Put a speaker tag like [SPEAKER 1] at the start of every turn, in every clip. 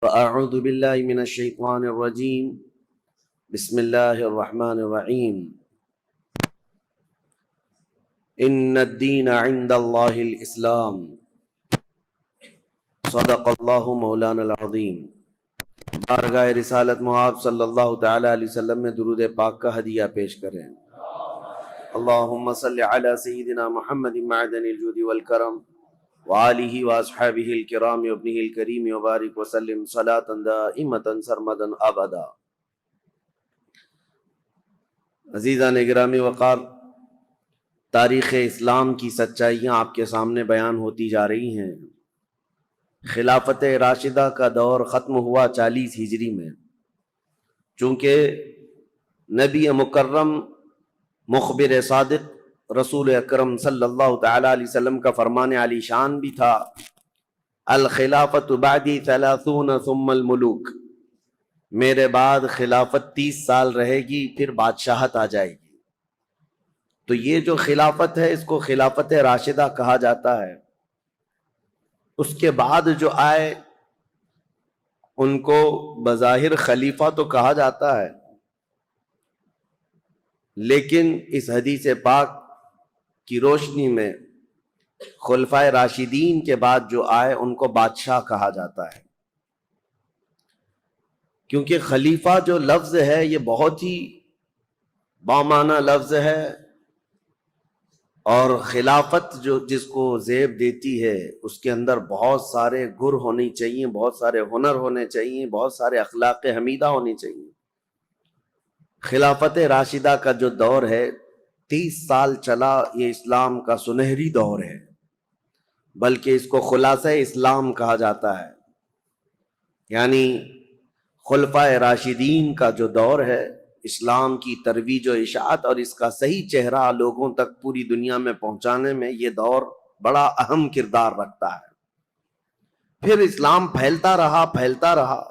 [SPEAKER 1] فأعوذ بالله من الشيطان الرجيم بسم الله الرحمن الرحيم إن الدين عند الله الإسلام صدق الله مولانا العظيم۔ بارگاہ رسالت محاب صلی اللہ تعالی علیہ وسلم میں درود پاک کا ہدیہ پیش کریں۔ اللہم صلی علی سیدنا محمد معدن الجود والکرم وآلہ واصحابہ الکرام وابنہ الکریم وبارک وسلم صلاة دائمة سرمدا ابدا۔ عزیزان گرامی وقار، تاریخ اسلام کی سچائیاں آپ کے سامنے بیان ہوتی جا رہی ہیں۔ خلافت راشدہ کا دور ختم ہوا 40 ہجری میں، چونکہ نبی مکرم مخبر صادق رسول اکرم صلی اللہ تعالی علیہ وسلم کا فرمان علی شان بھی تھا، الخلافت بعدی 30 ثم الملوک، میرے بعد خلافت 30 سال رہے گی، پھر بادشاہت آ جائے گی۔ تو یہ جو خلافت ہے اس کو خلافت راشدہ کہا جاتا ہے۔ اس کے بعد جو آئے ان کو بظاہر خلیفہ تو کہا جاتا ہے، لیکن اس حدیث پاک کی روشنی میں خلفائے راشدین کے بعد جو آئے ان کو بادشاہ کہا جاتا ہے، کیونکہ خلیفہ جو لفظ ہے یہ بہت ہی بامعنی لفظ ہے، اور خلافت جو جس کو زیب دیتی ہے اس کے اندر بہت سارے گر ہونی چاہیے، بہت سارے ہنر ہونے چاہیے، بہت سارے اخلاق حمیدہ ہونی چاہیے۔ خلافت راشدہ کا جو دور ہے 30 سال چلا، یہ اسلام کا سنہری دور ہے، بلکہ اس کو خلاصہ اسلام کہا جاتا ہے۔ یعنی خلفائے راشدین کا جو دور ہے، اسلام کی ترویج و اشاعت اور اس کا صحیح چہرہ لوگوں تک پوری دنیا میں پہنچانے میں یہ دور بڑا اہم کردار رکھتا ہے۔ پھر اسلام پھیلتا رہا،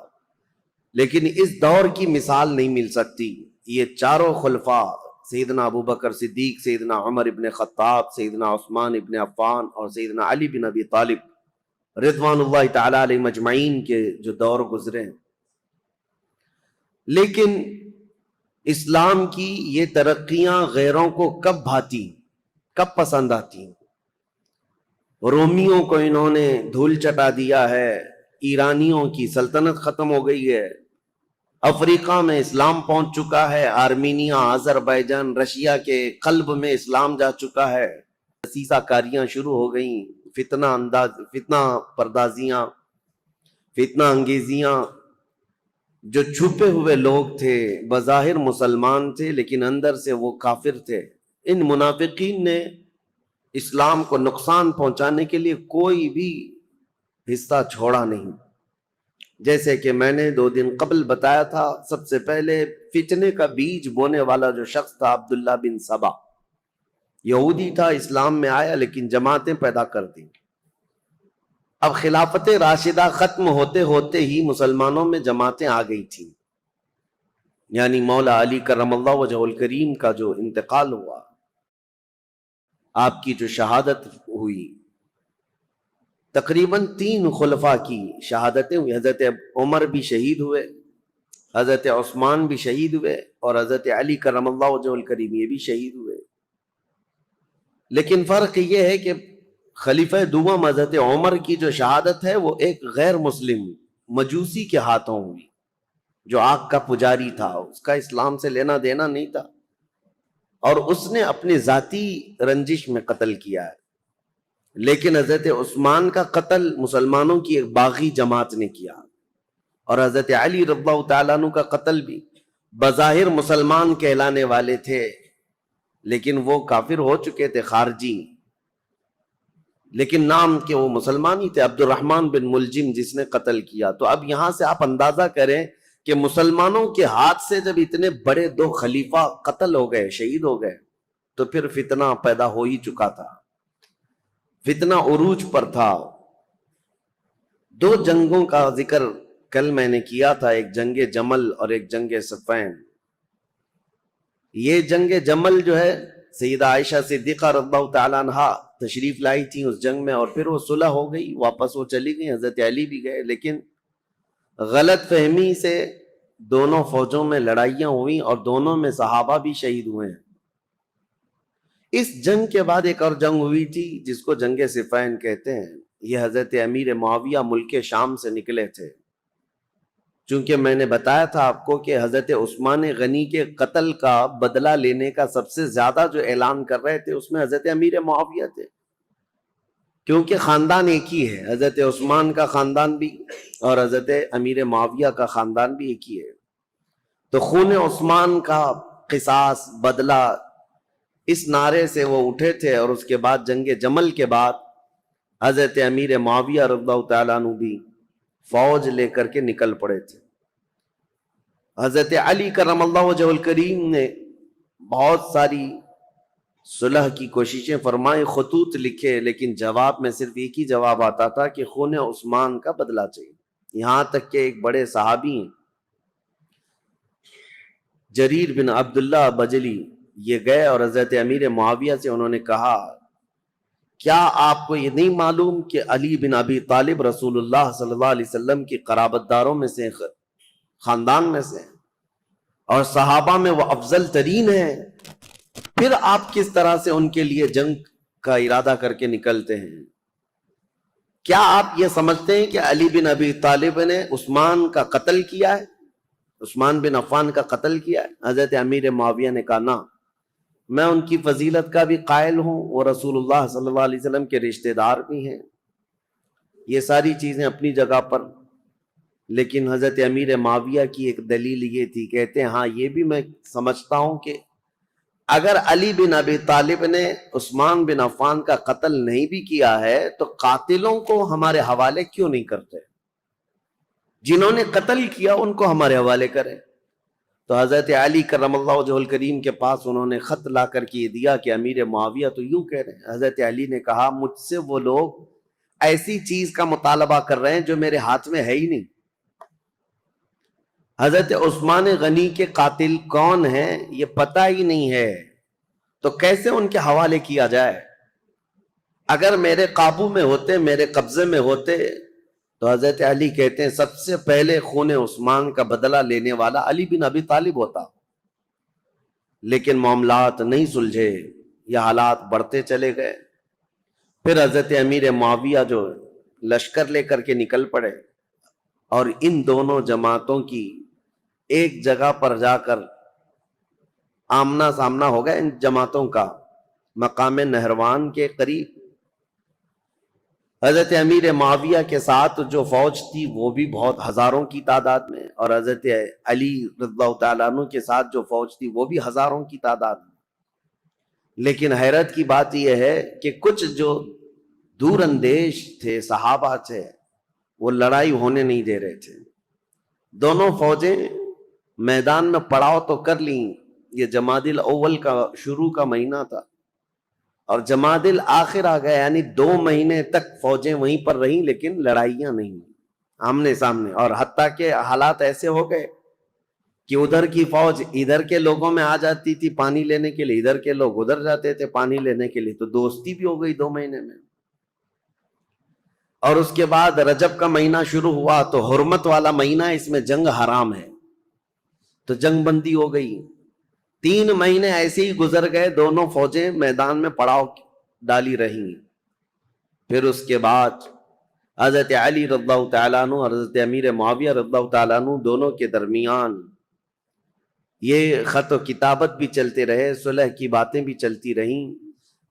[SPEAKER 1] لیکن اس دور کی مثال نہیں مل سکتی۔ یہ چاروں خلفاء، سیدنا ابوبکر صدیق، سیدنا عمر ابن خطاب، سیدنا عثمان ابن عفان اور سیدنا علی بن ابی طالب رضوان اللہ تعالی علیہ مجمعین کے جو دور گزرے ہیں، لیکن اسلام کی یہ ترقیاں غیروں کو کب بھاتی، کب پسند آتی؟ رومیوں کو انہوں نے دھول چٹا دیا ہے، ایرانیوں کی سلطنت ختم ہو گئی ہے، افریقہ میں اسلام پہنچ چکا ہے، آرمینیا، آذربائیجان، رشیا کے قلب میں اسلام جا چکا ہے، دسیسہ کاریاں شروع ہو گئیں، فتنہ پردازیاں، فتنہ انگیزیاں۔ جو چھپے ہوئے لوگ تھے، بظاہر مسلمان تھے لیکن اندر سے وہ کافر تھے، ان منافقین نے اسلام کو نقصان پہنچانے کے لیے کوئی بھی حصہ چھوڑا نہیں۔ جیسے کہ میں نے 2 دن قبل بتایا تھا، سب سے پہلے فتنے کا بیج بونے والا جو شخص تھا عبداللہ بن سبا، یہودی تھا، اسلام میں آیا لیکن جماعتیں پیدا کر دیں۔ اب خلافت راشدہ ختم ہوتے ہوتے ہی مسلمانوں میں جماعتیں آ گئی تھیں، یعنی مولا علی کرم اللہ وجہ الکریم کا جو انتقال ہوا، آپ کی جو شہادت ہوئی، تقریباً 3 خلفاء کی شہادتیں ہوئی۔ حضرت عمر بھی شہید ہوئے، حضرت عثمان بھی شہید ہوئے، اور حضرت علی کرم اللہ وجہ الکریم یہ بھی شہید ہوئے۔ لیکن فرق یہ ہے کہ خلیفہ دوم حضرت عمر کی جو شہادت ہے وہ ایک غیر مسلم مجوسی کے ہاتھوں ہوئی، جو آگ کا پجاری تھا، اس کا اسلام سے لینا دینا نہیں تھا، اور اس نے اپنی ذاتی رنجش میں قتل کیا ہے۔ لیکن حضرت عثمان کا قتل مسلمانوں کی ایک باغی جماعت نے کیا، اور حضرت علی رضی اللہ تعالیٰ عنہ کا قتل بھی بظاہر مسلمان کہلانے والے تھے لیکن وہ کافر ہو چکے تھے، خارجی، لیکن نام کے وہ مسلمان ہی تھے، عبد الرحمن بن ملجم جس نے قتل کیا۔ تو اب یہاں سے آپ اندازہ کریں کہ مسلمانوں کے ہاتھ سے جب اتنے بڑے 2 خلیفہ قتل ہو گئے، شہید ہو گئے، تو پھر فتنہ پیدا ہو ہی چکا تھا، فتنہ عروج پر تھا۔ 2 جنگوں کا ذکر کل میں نے کیا تھا، ایک جنگ جمل اور ایک جنگ صفین۔ یہ جنگ جمل جو ہے، سیدہ عائشہ صدیقہ رضی اللہ تعالیٰ عنہا تشریف لائی تھی اس جنگ میں، اور پھر وہ صلح ہو گئی، واپس وہ چلی گئی، حضرت علی بھی گئے، لیکن غلط فہمی سے دونوں فوجوں میں لڑائیاں ہوئیں اور دونوں میں صحابہ بھی شہید ہوئے ہیں۔ اس جنگ کے بعد ایک اور جنگ ہوئی تھی جس کو جنگ صفین کہتے ہیں۔ یہ حضرت امیر معاویہ ملک شام سے نکلے تھے۔ چونکہ میں نے بتایا تھا آپ کو کہ حضرت عثمان غنی کے قتل کا بدلہ لینے کا سب سے زیادہ جو اعلان کر رہے تھے اس میں حضرت امیر معاویہ تھے، کیونکہ خاندان ایک ہی ہے، حضرت عثمان کا خاندان بھی اور حضرت امیر معاویہ کا خاندان بھی ایک ہی ہے۔ تو خون عثمان کا قصاص، بدلہ، اس نعرے سے وہ اٹھے تھے، اور اس کے بعد جنگ جمل کے بعد حضرت امیر معاویہ رضی اللہ تعالیٰ عنہ بھی فوج لے کر کے نکل پڑے تھے۔ حضرت علی کرم اللہ وجہ الکریم نے بہت ساری صلح کی کوششیں فرمائیں، خطوط لکھے، لیکن جواب میں صرف ایک ہی جواب آتا تھا کہ خون عثمان کا بدلہ چاہیے۔ یہاں تک کہ ایک بڑے صحابی ہیں جریر بن عبداللہ بجلی، یہ گئے اور حضرت امیر معاویہ سے انہوں نے کہا کیا آپ کو یہ نہیں معلوم کہ علی بن ابی طالب رسول اللہ صلی اللہ علیہ وسلم کی قرابت داروں میں سے، خاندان میں سے، اور صحابہ میں وہ افضل ترین ہیں، پھر آپ کس طرح سے ان کے لیے جنگ کا ارادہ کر کے نکلتے ہیں؟ کیا آپ یہ سمجھتے ہیں کہ علی بن ابی طالب نے عثمان کا قتل کیا ہے، عثمان بن عفان کا قتل کیا ہے؟ حضرت امیر معاویہ نے کہا نہ، میں ان کی فضیلت کا بھی قائل ہوں، وہ رسول اللہ صلی اللہ علیہ وسلم کے رشتہ دار بھی ہیں، یہ ساری چیزیں اپنی جگہ پر، لیکن حضرت امیر معاویہ کی ایک دلیل یہ تھی، کہتے ہیں ہاں یہ بھی میں سمجھتا ہوں کہ اگر علی بن ابی طالب نے عثمان بن عفان کا قتل نہیں بھی کیا ہے تو قاتلوں کو ہمارے حوالے کیوں نہیں کرتے؟ جنہوں نے قتل کیا ان کو ہمارے حوالے کریں۔ تو حضرت علی کرم اللہ وجہ الکریم کے پاس انہوں نے خط لا کر کے یہ دیا کہ امیر معاویہ تو یوں کہہ رہے ہیں۔ حضرت علی نے کہا مجھ سے وہ لوگ ایسی چیز کا مطالبہ کر رہے ہیں جو میرے ہاتھ میں ہے ہی نہیں۔ حضرت عثمان غنی کے قاتل کون ہیں یہ پتہ ہی نہیں ہے، تو کیسے ان کے حوالے کیا جائے؟ اگر میرے قابو میں ہوتے، میرے قبضے میں ہوتے، تو حضرت علی کہتے ہیں سب سے پہلے خون عثمان کا بدلہ لینے والا علی بن ابی طالب ہوتا، لیکن معاملات نہیں سلجھے، یہ حالات بڑھتے چلے گئے۔ پھر حضرت امیر معاویہ جو لشکر لے کر کے نکل پڑے، اور ان دونوں جماعتوں کی ایک جگہ پر جا کر آمنا سامنا ہو گیا، ان جماعتوں کا مقام نہروان کے قریب۔ حضرت امیر معاویہ کے ساتھ جو فوج تھی وہ بھی بہت ہزاروں کی تعداد میں، اور حضرت علی رضی اللہ تعالیٰ عنہ کے ساتھ جو فوج تھی وہ بھی ہزاروں کی تعداد میں۔ لیکن حیرت کی بات یہ ہے کہ کچھ جو دور اندیش تھے صحابہ تھے وہ لڑائی ہونے نہیں دے رہے تھے۔ دونوں فوجیں میدان میں پڑاؤ تو کر لیں، یہ جمادی الاول کا شروع کا مہینہ تھا، اور جمادی الاخر آ گیا، یعنی 2 مہینے تک فوجیں وہیں پر رہیں لیکن لڑائیاں نہیں آمنے سامنے۔ اور حتیٰ کہ حالات ایسے ہو گئے کہ ادھر کی فوج ادھر کے لوگوں میں آ جاتی تھی پانی لینے کے لیے، ادھر کے لوگ ادھر جاتے تھے پانی لینے کے لیے، تو دوستی بھی ہو گئی 2 مہینے میں۔ اور اس کے بعد رجب کا مہینہ شروع ہوا تو حرمت والا مہینہ، اس میں جنگ حرام ہے، تو جنگ بندی ہو گئی۔ 3 مہینے ایسے ہی گزر گئے، دونوں فوجیں میدان میں پڑاؤ ڈالی رہیں۔ پھر اس کے بعد حضرت علی رضی اللہ تعالیٰ عنہ اور حضرت امیر معاویہ رضی اللہ تعالیٰ عنہ دونوں کے درمیان یہ خط و کتابت بھی چلتے رہے، صلح کی باتیں بھی چلتی رہیں،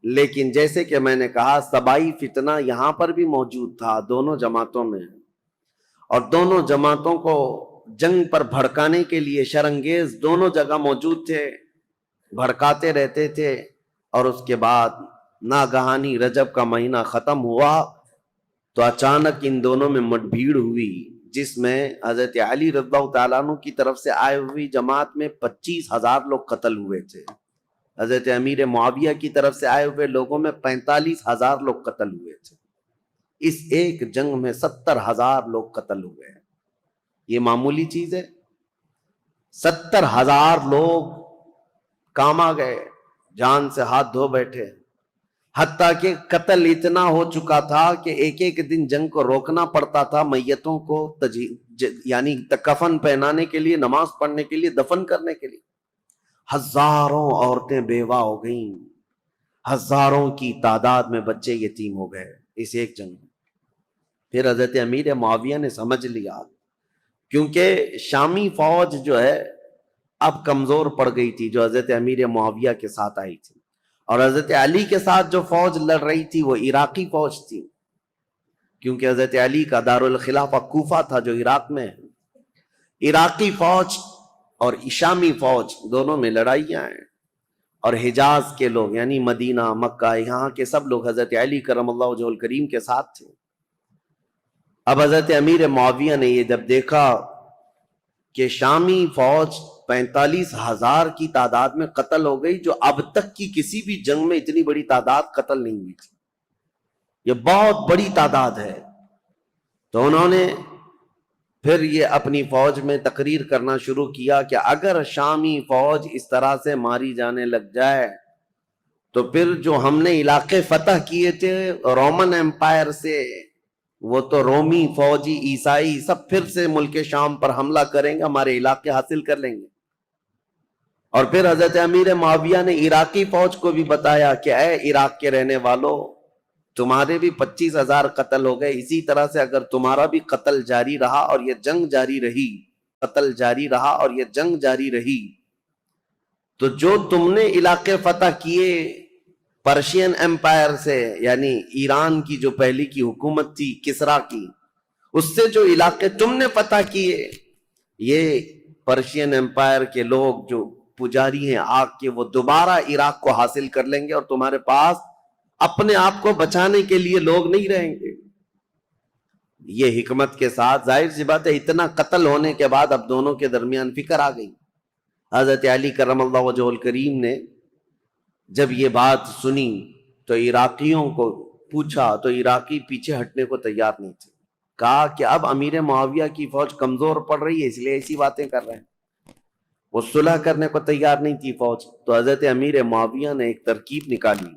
[SPEAKER 1] لیکن جیسے کہ میں نے کہا سبائی فتنہ یہاں پر بھی موجود تھا دونوں جماعتوں میں، اور دونوں جماعتوں کو جنگ پر بھڑکانے کے لیے شرانگیز دونوں جگہ موجود تھے، بھڑکاتے رہتے تھے۔ اور اس کے بعد ناگہانی رجب کا مہینہ ختم ہوا تو اچانک ان دونوں میں مٹ بھیڑ ہوئی، جس میں حضرت علی رضی اللہ تعالیٰ عنہ کی طرف سے آئے ہوئی جماعت میں 25,000 لوگ قتل ہوئے تھے، حضرت امیر معاویہ کی طرف سے آئے ہوئے لوگوں میں 45,000 لوگ قتل ہوئے تھے۔ اس ایک جنگ میں 70,000 لوگ قتل ہوئے۔ یہ معمولی چیز ہے؟ 70,000 لوگ کام آ گئے، جان سے ہاتھ دھو بیٹھے۔ حتیٰ کہ قتل اتنا ہو چکا تھا کہ ایک ایک دن جنگ کو روکنا پڑتا تھا میتوں کو یعنی کفن پہنانے کے لیے، نماز پڑھنے کے لیے، دفن کرنے کے لیے. ہزاروں عورتیں بیوہ ہو گئیں، ہزاروں کی تعداد میں بچے یتیم ہو گئے اس ایک جنگ میں. پھر حضرت امیر معاویہ نے سمجھ لیا، کیونکہ شامی فوج جو ہے اب کمزور پڑ گئی تھی جو حضرت امیر معاویہ کے ساتھ آئی تھی، اور حضرت علی کے ساتھ جو فوج لڑ رہی تھی وہ عراقی فوج تھی، کیونکہ حضرت علی کا دارالخلافہ کوفہ تھا جو عراق میں ہے. عراقی فوج اور شامی فوج دونوں میں لڑائیاں ہیں، اور حجاز کے لوگ یعنی مدینہ، مکہ، یہاں کے سب لوگ حضرت علی کرم اللہ وجہہ الکریم کے ساتھ تھے. اب حضرت امیر معاویہ نے یہ جب دیکھا کہ شامی فوج 45,000 کی تعداد میں قتل ہو گئی، جو اب تک کی کسی بھی جنگ میں اتنی بڑی تعداد قتل نہیں ہوئی تھی، یہ بہت بڑی تعداد ہے. تو انہوں نے پھر یہ اپنی فوج میں تقریر کرنا شروع کیا کہ اگر شامی فوج اس طرح سے ماری جانے لگ جائے تو پھر جو ہم نے علاقے فتح کیے تھے رومن امپائر سے، وہ تو رومی، فوجی، عیسائی سب پھر سے ملک شام پر حملہ کریں گے، ہمارے علاقے حاصل کر لیں گے. اور پھر حضرت امیر معاویہ نے عراقی فوج کو بھی بتایا کہ اے عراق کے رہنے والوں، تمہارے بھی 25,000 قتل ہو گئے، اسی طرح سے اگر تمہارا بھی قتل جاری رہا اور یہ جنگ جاری رہی، قتل جاری رہا اور یہ جنگ جاری رہی، تو جو تم نے علاقے فتح کیے پرشین امپائر سے، یعنی ایران کی جو پہلی کی حکومت تھی کسرا کی، اس سے جو علاقے تم نے فتح کیے، یہ پرشین امپائر کے لوگ جو پجاری ہیں آگ کے، وہ دوبارہ عراق کو حاصل کر لیں گے اور تمہارے پاس اپنے آپ کو بچانے کے لیے لوگ نہیں رہیں گے. یہ حکمت کے ساتھ، ظاہر سی بات ہے اتنا قتل ہونے کے بعد اب دونوں کے درمیان فکر آ گئی. حضرت علی کرم اللہ وجہہ الکریم نے جب یہ بات سنی تو عراقیوں کو پوچھا تو عراقی پیچھے ہٹنے کو تیار نہیں تھے. کہا کہ اب امیر معاویہ کی فوج کمزور پڑ رہی ہے اس لیے ایسی باتیں کر رہے ہیں. وہ صلح کرنے کو تیار نہیں تھی فوج. تو حضرت امیر معاویہ نے ایک ترکیب نکالی،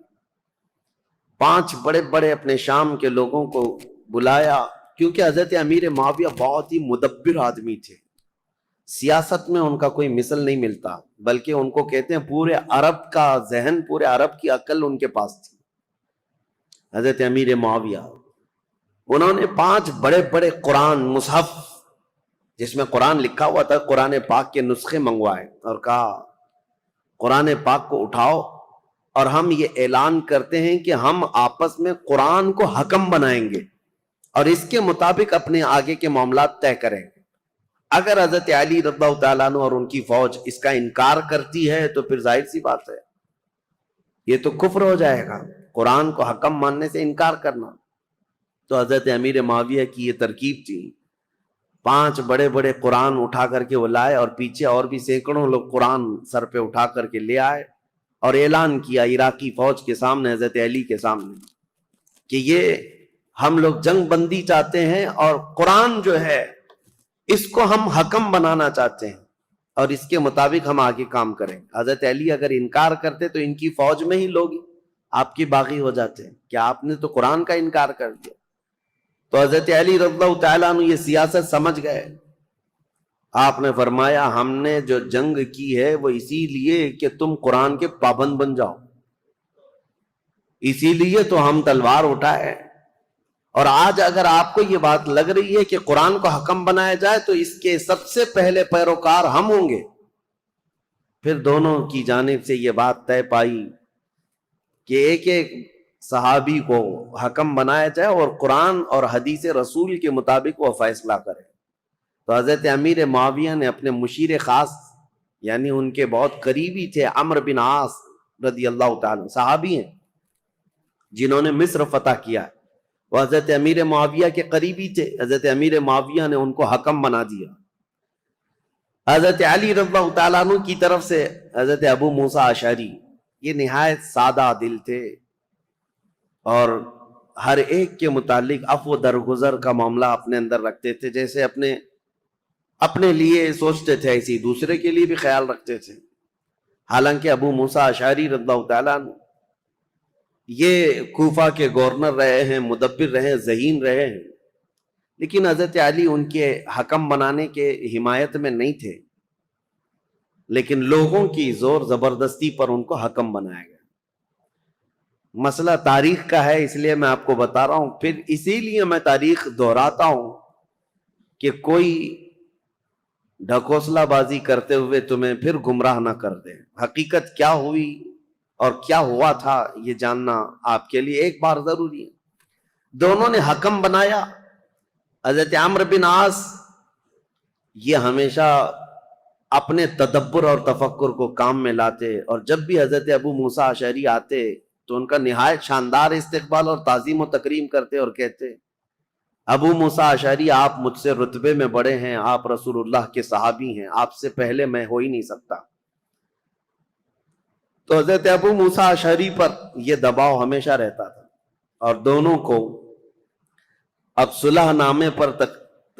[SPEAKER 1] 5 بڑے بڑے اپنے شام کے لوگوں کو بلایا، کیونکہ حضرت امیر معاویہ بہت ہی مدبر آدمی تھے، سیاست میں ان کا کوئی مثل نہیں ملتا، بلکہ ان کو کہتے ہیں پورے عرب کا ذہن، پورے عرب کی عقل ان کے پاس تھی. حضرت امیر معاویہ انہوں نے 5 بڑے بڑے قرآن مصحف جس میں قرآن لکھا ہوا تھا، قرآن پاک کے نسخے منگوائے اور کہا قرآن پاک کو اٹھاؤ اور ہم یہ اعلان کرتے ہیں کہ ہم آپس میں قرآن کو حکم بنائیں گے اور اس کے مطابق اپنے آگے کے معاملات طے کریں گے. اگر حضرت علی رضی اللہ تعالیٰ عنہ اور ان کی فوج اس کا انکار کرتی ہے تو پھر ظاہر سی بات ہے یہ تو کفر ہو جائے گا، قرآن کو حکم ماننے سے انکار کرنا. تو حضرت امیر معاویہ کی یہ ترکیب تھی، 5 بڑے بڑے قرآن اٹھا کر کے وہ لائے اور پیچھے اور بھی سینکڑوں لوگ قرآن سر پہ اٹھا کر کے لے آئے اور اعلان کیا عراقی فوج کے سامنے، حضرت علی کے سامنے، کہ یہ ہم لوگ جنگ بندی چاہتے ہیں اور قرآن جو ہے اس کو ہم حکم بنانا چاہتے ہیں اور اس کے مطابق ہم آگے کام کریں. حضرت علی اگر انکار کرتے تو ان کی فوج میں ہی لوگ آپ کی باغی ہو جاتے ہیں کہ آپ نے تو قرآن کا انکار کر دیا. تو حضرت علی رضی اللہ تعالیٰ عنہ یہ سیاست سمجھ گئے. آپ نے فرمایا ہم نے جو جنگ کی ہے وہ اسی لیے کہ تم قرآن کے پابند بن جاؤ، اسی لیے تو ہم تلوار اٹھائے، اور آج اگر آپ کو یہ بات لگ رہی ہے کہ قرآن کو حکم بنایا جائے تو اس کے سب سے پہلے پیروکار ہم ہوں گے. پھر دونوں کی جانب سے یہ بات طے پائی کہ ایک ایک صحابی کو حکم بنایا جائے اور قرآن اور حدیث رسول کے مطابق وہ فیصلہ کرے. تو حضرت امیر معاویہ نے اپنے مشیر خاص، یعنی ان کے بہت قریبی تھے، عمرو بن عاص رضی اللہ تعالیٰ، صحابی ہیں جنہوں نے مصر فتح کیا، وہ حضرت امیر معاویہ کے قریبی تھے. حضرت امیر معاویہ نے ان کو حکم بنا دیا. حضرت علی رضی اللہ تعالیٰ عنہ کی طرف سے حضرت ابو موسیٰ اشعری، یہ نہایت سادہ دل تھے اور ہر ایک کے متعلق عفو درگزر کا معاملہ اپنے اندر رکھتے تھے، جیسے اپنے لیے سوچتے تھے ایسی دوسرے کے لیے بھی خیال رکھتے تھے. حالانکہ ابو موسیٰ اشعری رضی اللہ تعالیٰ عنہ یہ کوفہ کے گورنر رہے ہیں، مدبر رہے، ذہین رہے ہیں، لیکن حضرت علی ان کے حکم بنانے کے حمایت میں نہیں تھے، لیکن لوگوں کی زور زبردستی پر ان کو حکم بنایا گیا۔ مسئلہ تاریخ کا ہے، اس لیے میں آپ کو بتا رہا ہوں، پھر اسی لیے میں تاریخ دہراتا ہوں کہ کوئی ڈھکوسلا بازی کرتے ہوئے تمہیں پھر گمراہ نہ کر دے۔ حقیقت کیا ہوئی اور کیا ہوا تھا یہ جاننا آپ کے لیے ایک بار ضروری ہے۔ دونوں نے حکم بنایا۔ حضرت عمرو بن عاص یہ ہمیشہ اپنے تدبر اور تفکر کو کام میں لاتے، اور جب بھی حضرت ابو موسیٰ اشعری آتے تو ان کا نہایت شاندار استقبال اور تعظیم و تکریم کرتے اور کہتے، ابو موسیٰ اشعری آپ مجھ سے رتبے میں بڑے ہیں، آپ رسول اللہ کے صحابی ہیں، آپ سے پہلے میں ہو ہی نہیں سکتا۔ تو حضرت ابو موسیٰ اشعری پر یہ دباؤ ہمیشہ رہتا تھا، اور دونوں کو اب صلح نامے پر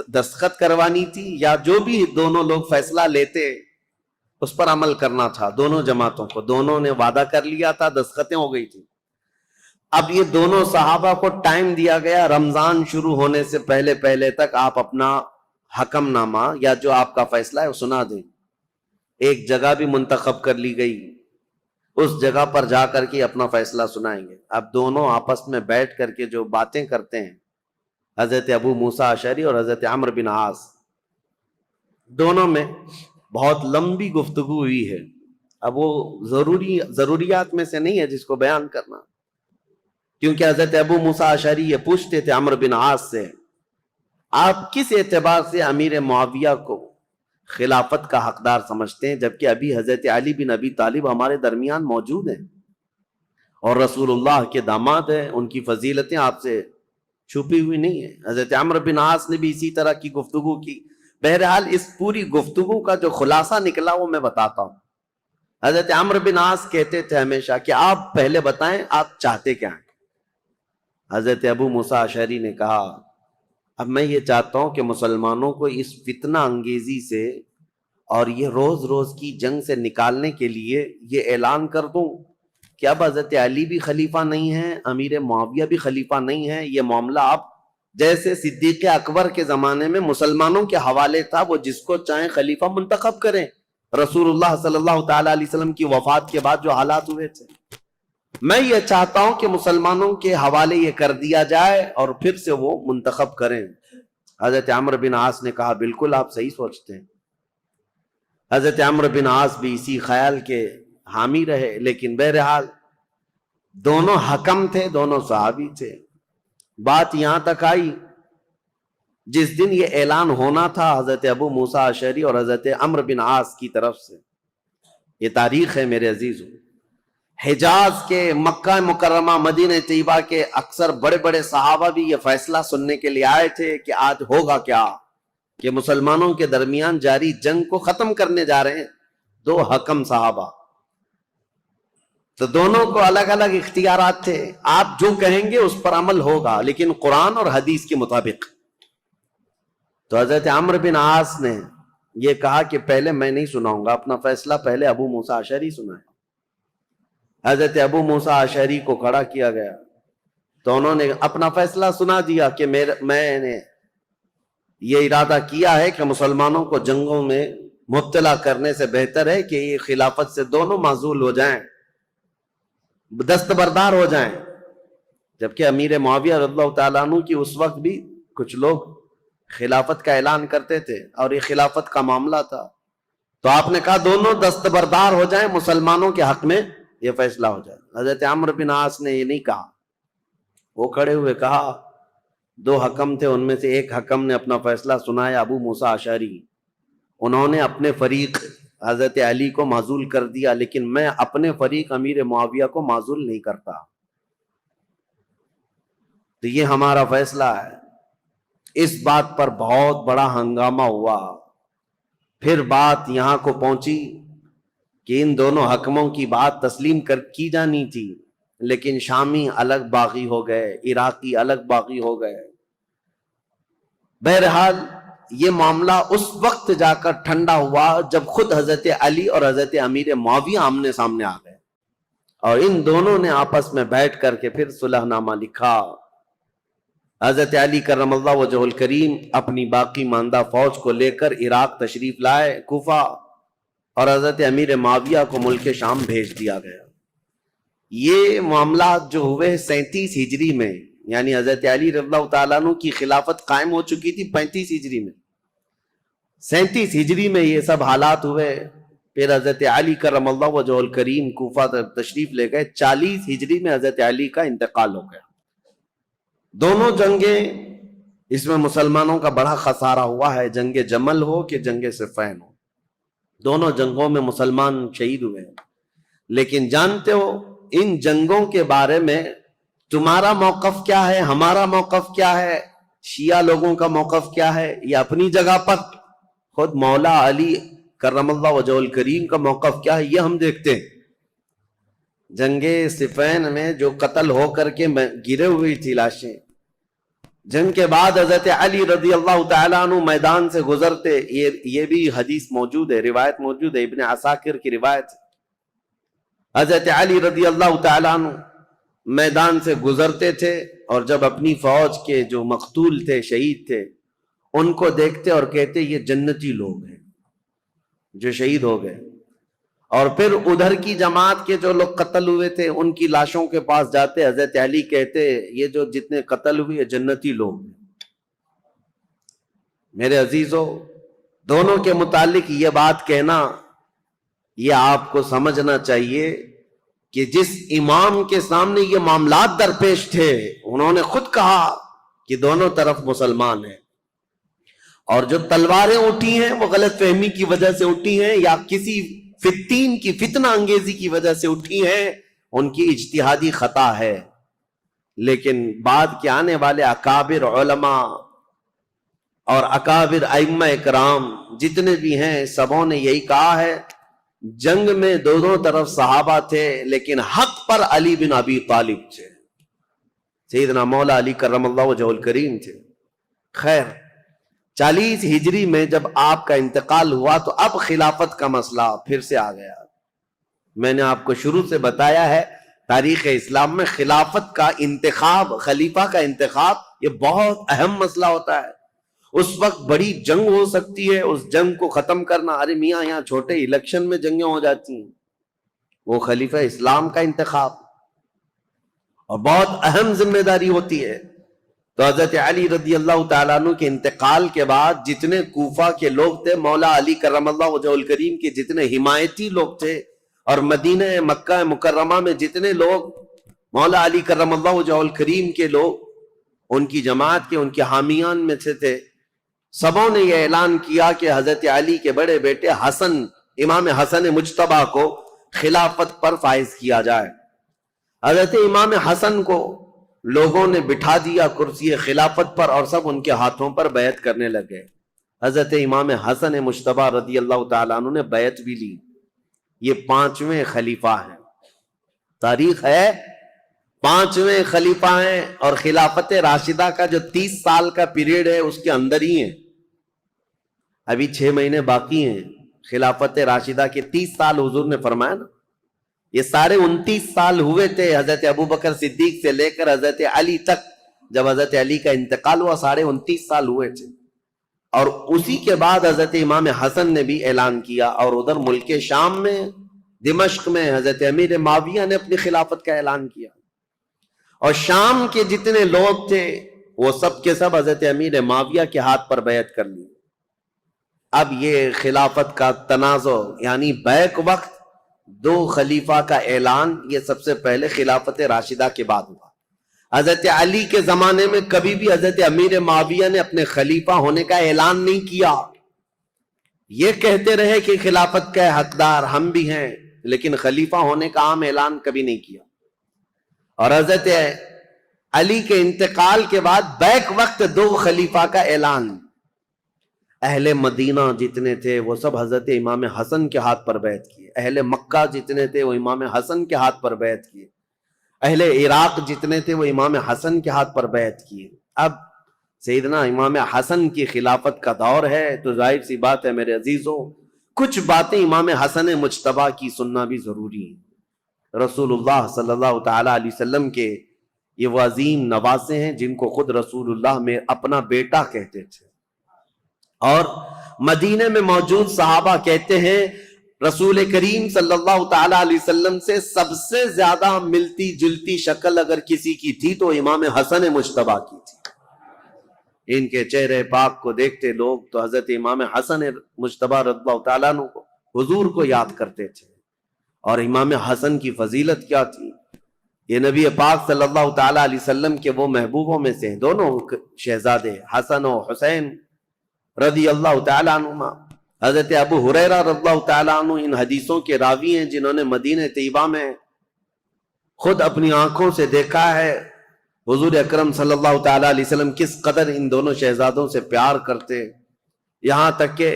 [SPEAKER 1] دستخط کروانی تھی، یا جو بھی دونوں لوگ فیصلہ لیتے اس پر عمل کرنا تھا دونوں جماعتوں کو۔ دونوں نے وعدہ کر لیا تھا، دستخطیں ہو گئی تھی۔ اب یہ دونوں صحابہ کو ٹائم دیا گیا، رمضان شروع ہونے سے پہلے تک آپ اپنا حکم نامہ یا جو آپ کا فیصلہ ہے وہ سنا دیں۔ ایک جگہ بھی منتخب کر لی گئی، اس جگہ پر جا کر کے اپنا فیصلہ سنائیں گے۔ اب دونوں آپس میں بیٹھ کر کے جو باتیں کرتے ہیں، حضرت ابو موسیٰ اشعری اور حضرت عمرو بن عاص، دونوں میں بہت لمبی گفتگو ہوئی ہے۔ اب وہ ضروریات میں سے نہیں ہے جس کو بیان کرنا، کیونکہ حضرت ابو موسیٰ اشعری یہ پوچھتے تھے عمرو بن عاص سے، آپ کس اعتبار سے امیر معاویہ کو خلافت کا حقدار سمجھتے ہیں، جبکہ ابھی حضرت علی بن ابی طالب ہمارے درمیان موجود ہیں اور رسول اللہ کے داماد ہیں، ان کی فضیلتیں آپ سے چھپی ہوئی نہیں ہے۔ حضرت عمرو بن عاص نے بھی اسی طرح کی گفتگو کی۔ بہرحال اس پوری گفتگو کا جو خلاصہ نکلا وہ میں بتاتا ہوں۔ حضرت عمرو بن عاص کہتے تھے ہمیشہ کہ آپ پہلے بتائیں آپ چاہتے کیا ہیں۔ حضرت ابو موسیٰ اشعری نے کہا، اب میں یہ چاہتا ہوں کہ مسلمانوں کو اس فتنہ انگیزی سے اور یہ روز روز کی جنگ سے نکالنے کے لیے یہ اعلان کر دوں کہ اب حضرت علی بھی خلیفہ نہیں ہے، امیر معاویہ بھی خلیفہ نہیں ہے، یہ معاملہ اب جیسے صدیق اکبر کے زمانے میں مسلمانوں کے حوالے تھا، وہ جس کو چاہیں خلیفہ منتخب کریں۔ رسول اللہ صلی اللہ تعالی علیہ وسلم کی وفات کے بعد جو حالات ہوئے تھے، میں یہ چاہتا ہوں کہ مسلمانوں کے حوالے یہ کر دیا جائے اور پھر سے وہ منتخب کریں۔ حضرت عمرو بن عاص نے کہا، بالکل آپ صحیح سوچتے ہیں۔ حضرت عمرو بن عاص بھی اسی خیال کے حامی رہے، لیکن بہرحال دونوں حکم تھے، دونوں صحابی تھے۔ بات یہاں تک آئی، جس دن یہ اعلان ہونا تھا حضرت ابو موسیٰ اشعری اور حضرت عمرو بن عاص کی طرف سے، یہ تاریخ ہے میرے عزیزوں، حجاز کے، مکہ مکرمہ، مدینہ طیبہ کے اکثر بڑے بڑے صحابہ بھی یہ فیصلہ سننے کے لیے آئے تھے کہ آج ہوگا کیا، کہ مسلمانوں کے درمیان جاری جنگ کو ختم کرنے جا رہے ہیں دو حکم صحابہ۔ تو دونوں کو الگ الگ اختیارات تھے، آپ جو کہیں گے اس پر عمل ہوگا، لیکن قرآن اور حدیث کے مطابق۔ تو حضرت عمرو بن عاص نے یہ کہا کہ پہلے میں نہیں سناؤں گا، اپنا فیصلہ پہلے ابو موسیٰ اشعری سنائے۔ حضرت ابو موسیٰ اشعری کو کھڑا کیا گیا، تو انہوں نے اپنا فیصلہ سنا دیا کہ میں نے یہ ارادہ کیا ہے کہ مسلمانوں کو جنگوں میں مبتلا کرنے سے بہتر ہے کہ یہ خلافت سے دونوں معزول ہو جائیں، دستبردار ہو جائیں۔ جبکہ امیر معاویہ رضی اللہ تعالیٰ عنہ کی اس وقت بھی کچھ لوگ خلافت کا اعلان کرتے تھے اور یہ خلافت کا معاملہ تھا، تو آپ نے کہا دونوں دستبردار ہو جائیں، مسلمانوں کے حق میں یہ فیصلہ ہو جائے۔ حضرت عمرو بن عاص نے یہ نہیں کہا، وہ کھڑے ہوئے کہا، دو حکم تھے، ان میں سے ایک حکم نے اپنا فیصلہ سنایا، ابو موسیٰ اشعری، انہوں نے اپنے فریق حضرت علی کو معزول کر دیا، لیکن میں اپنے فریق امیر معاویہ کو معزول نہیں کرتا، تو یہ ہمارا فیصلہ ہے۔ اس بات پر بہت بڑا ہنگامہ ہوا۔ پھر بات یہاں کو پہنچی کہ ان دونوں حکموں کی بات تسلیم کی جانی تھی، لیکن شامی الگ باغی ہو گئے، عراقی الگ باغی ہو گئے۔ بہرحال یہ معاملہ اس وقت جا کر ٹھنڈا ہوا جب خود حضرت علی اور حضرت امیر معاویہ آمنے سامنے آ گئے اور ان دونوں نے آپس میں بیٹھ کر کے پھر صلح نامہ لکھا. حضرت علی کرم اللہ وجہ الکریم اپنی باقی ماندہ فوج کو لے کر عراق تشریف لائے، کوفہ، اور حضرت امیر معاویہ کو ملک شام بھیج دیا گیا. یہ معاملات جو ہوئے 37 ہجری میں، یعنی حضرت علی رضی اللہ تعالیٰ عنہ کی خلافت قائم ہو چکی تھی 35 ہجری میں، 37 ہجری میں یہ سب حالات ہوئے. پھر حضرت علی کرم اللہ وجہ الکریم کوفہ تشریف لے گئے. 40 ہجری میں حضرت علی کا انتقال ہو گیا. دونوں جنگیں اس میں مسلمانوں کا بڑا خسارہ ہوا ہے، جنگ جمل ہو کہ جنگ صفین ہو، دونوں جنگوں میں مسلمان شہید ہوئے ہیں. لیکن جانتے ہو ان جنگوں کے بارے میں تمہارا موقف کیا ہے، ہمارا موقف کیا ہے، شیعہ لوگوں کا موقف کیا ہے؟ یہ اپنی جگہ پر. خود مولا علی کرم اللہ وجہ الکریم کا موقف کیا ہے یہ ہم دیکھتے ہیں. جنگ صفین میں جو قتل ہو کر کے گرے ہوئی تھی لاشیں، جنگ کے بعد حضرت علی رضی اللہ تعالیٰ عنہ میدان سے گزرتے، یہ بھی حدیث موجود ہے، روایت موجود ہے، ابن عساکر کی روایت. حضرت علی رضی اللہ تعالیٰ عنہ میدان سے گزرتے تھے اور جب اپنی فوج کے جو مقتول تھے، شہید تھے، ان کو دیکھتے اور کہتے یہ جنتی لوگ ہیں جو شہید ہو گئے. اور پھر ادھر کی جماعت کے جو لوگ قتل ہوئے تھے ان کی لاشوں کے پاس جاتے، حضرت علی کہتے یہ جو جتنے قتل ہوئے جنتی لوگ ہیں. میرے عزیزو، دونوں کے متعلق یہ بات کہنا، یہ آپ کو سمجھنا چاہیے کہ جس امام کے سامنے یہ معاملات درپیش تھے انہوں نے خود کہا کہ دونوں طرف مسلمان ہیں، اور جو تلواریں اٹھی ہیں وہ غلط فہمی کی وجہ سے اٹھی ہیں یا کسی فتین کی فتنہ انگیزی کی وجہ سے اٹھی ہیں، ان کی اجتہادی خطا ہے. لیکن بعد کے آنے والے اکابر علماء اور اکابر ائمہ کرام جتنے بھی ہیں، سبوں نے یہی کہا ہے جنگ میں دونوں طرف صحابہ تھے لیکن حق پر علی بن ابی طالب تھے، سیدنا مولا علی کرم اللہ وجہ الکریم تھے. خیر، 40 ہجری میں جب آپ کا انتقال ہوا تو اب خلافت کا مسئلہ پھر سے آ گیا. میں نے آپ کو شروع سے بتایا ہے تاریخ اسلام میں خلافت کا انتخاب، خلیفہ کا انتخاب، یہ بہت اہم مسئلہ ہوتا ہے. اس وقت بڑی جنگ ہو سکتی ہے، اس جنگ کو ختم کرنا، ارے میاں یہاں چھوٹے الیکشن میں جنگیں ہو جاتی ہیں. وہ خلیفہ اسلام کا انتخاب اور بہت اہم ذمہ داری ہوتی ہے. تو حضرت علی رضی اللہ تعالیٰ عنہ کے انتقال کے بعد جتنے کوفہ کے لوگ تھے، مولا علی کرم اللہ وجہ الکریم کے جتنے حمایتی لوگ تھے، اور مدینہ مکہ مکرمہ میں جتنے لوگ مولا علی کرم اللہ وجہ الکریم کے لوگ ان کی جماعت کے، ان کے حامیان میں سے تھے، سبوں نے یہ اعلان کیا کہ حضرت علی کے بڑے بیٹے حسن، امام حسن مجتبیٰ کو خلافت پر فائز کیا جائے. حضرت امام حسن کو لوگوں نے بٹھا دیا کرسی خلافت پر اور سب ان کے ہاتھوں پر بیعت کرنے لگے. حضرت امام حسن مجتبیٰ رضی اللہ تعالیٰ عنہ نے بیعت بھی لی. یہ 5ویں خلیفہ ہیں، تاریخ ہے 5ویں خلیفہ ہیں، اور خلافت راشدہ کا جو 30 سال کا پیریڈ ہے اس کے اندر ہی ہیں. ابھی 6 مہینے باقی ہیں خلافت راشدہ کے 30 سال حضور نے فرمایا نا. یہ سارے 29 سال ہوئے تھے حضرت ابو بکر صدیق سے لے کر حضرت علی تک. جب حضرت علی کا انتقال ہوا 29.5 سال ہوئے تھے. اور اسی کے بعد حضرت امام حسن نے بھی اعلان کیا، اور ادھر ملک شام میں دمشق میں حضرت امیر معاویہ نے اپنی خلافت کا اعلان کیا. اور شام کے جتنے لوگ تھے وہ سب کے سب حضرت امیر معاویہ کے ہاتھ پر بیعت کر لی. اب یہ خلافت کا تنازع، یعنی بیک وقت 2 خلیفہ کا اعلان، یہ سب سے پہلے خلافت راشدہ کے بعد ہوا. حضرت علی کے زمانے میں کبھی بھی حضرت امیر معاویہ نے اپنے خلیفہ ہونے کا اعلان نہیں کیا. یہ کہتے رہے کہ خلافت کے حقدار ہم بھی ہیں، لیکن خلیفہ ہونے کا عام اعلان کبھی نہیں کیا. اور حضرت علی کے انتقال کے بعد بیک وقت 2 خلیفہ کا اعلان. اہل مدینہ جتنے تھے وہ سب حضرت امام حسن کے ہاتھ پر بیعت کیے. اہل مکہ جتنے تھے وہ امام حسن کے ہاتھ پر بیعت کیے. اہل عراق جتنے تھے وہ امام حسن کے ہاتھ پر بیعت کیے. اب سیدنا امام حسن کی خلافت کا دور ہے تو ظاہر سی بات ہے میرے عزیزوں، کچھ باتیں امام حسن مجتبیٰ کی سننا بھی ضروری ہے. رسول اللہ صلی اللہ تعالی علیہ وسلم کے یہ وہ عظیم نواسے ہیں جن کو خود رسول اللہ میں اپنا بیٹا کہتے تھے، اور مدینے میں موجود صحابہ کہتے ہیں رسول کریم صلی اللہ تعالی علیہ وسلم سے سب سے زیادہ ملتی جلتی شکل اگر کسی کی تھی تو امام حسن مجتبیٰ کی تھی۔ ان کے چہرے پاک کو دیکھتے لوگ تو حضرت امام حسن مجتبیٰ رضی اللہ تعالیٰ عنہ کو، حضور کو یاد کرتے تھے۔ اور امام حسن کی فضیلت کیا تھی؟ یہ نبی پاک صلی اللہ تعالیٰ علیہ وسلم کے وہ محبوبوں میں سے ہیں، دونوں شہزادے حسن و حسین رضی اللہ تعالیٰ عنہما۔ حضرت ابو ہریرہ رضی اللہ تعالیٰ عنہ ان حدیثوں کے راوی ہیں جنہوں نے مدینہ طیبہ میں خود اپنی آنکھوں سے دیکھا ہے حضور اکرم صلی اللہ تعالیٰ علیہ وسلم کس قدر ان دونوں شہزادوں سے پیار کرتے، یہاں تک کہ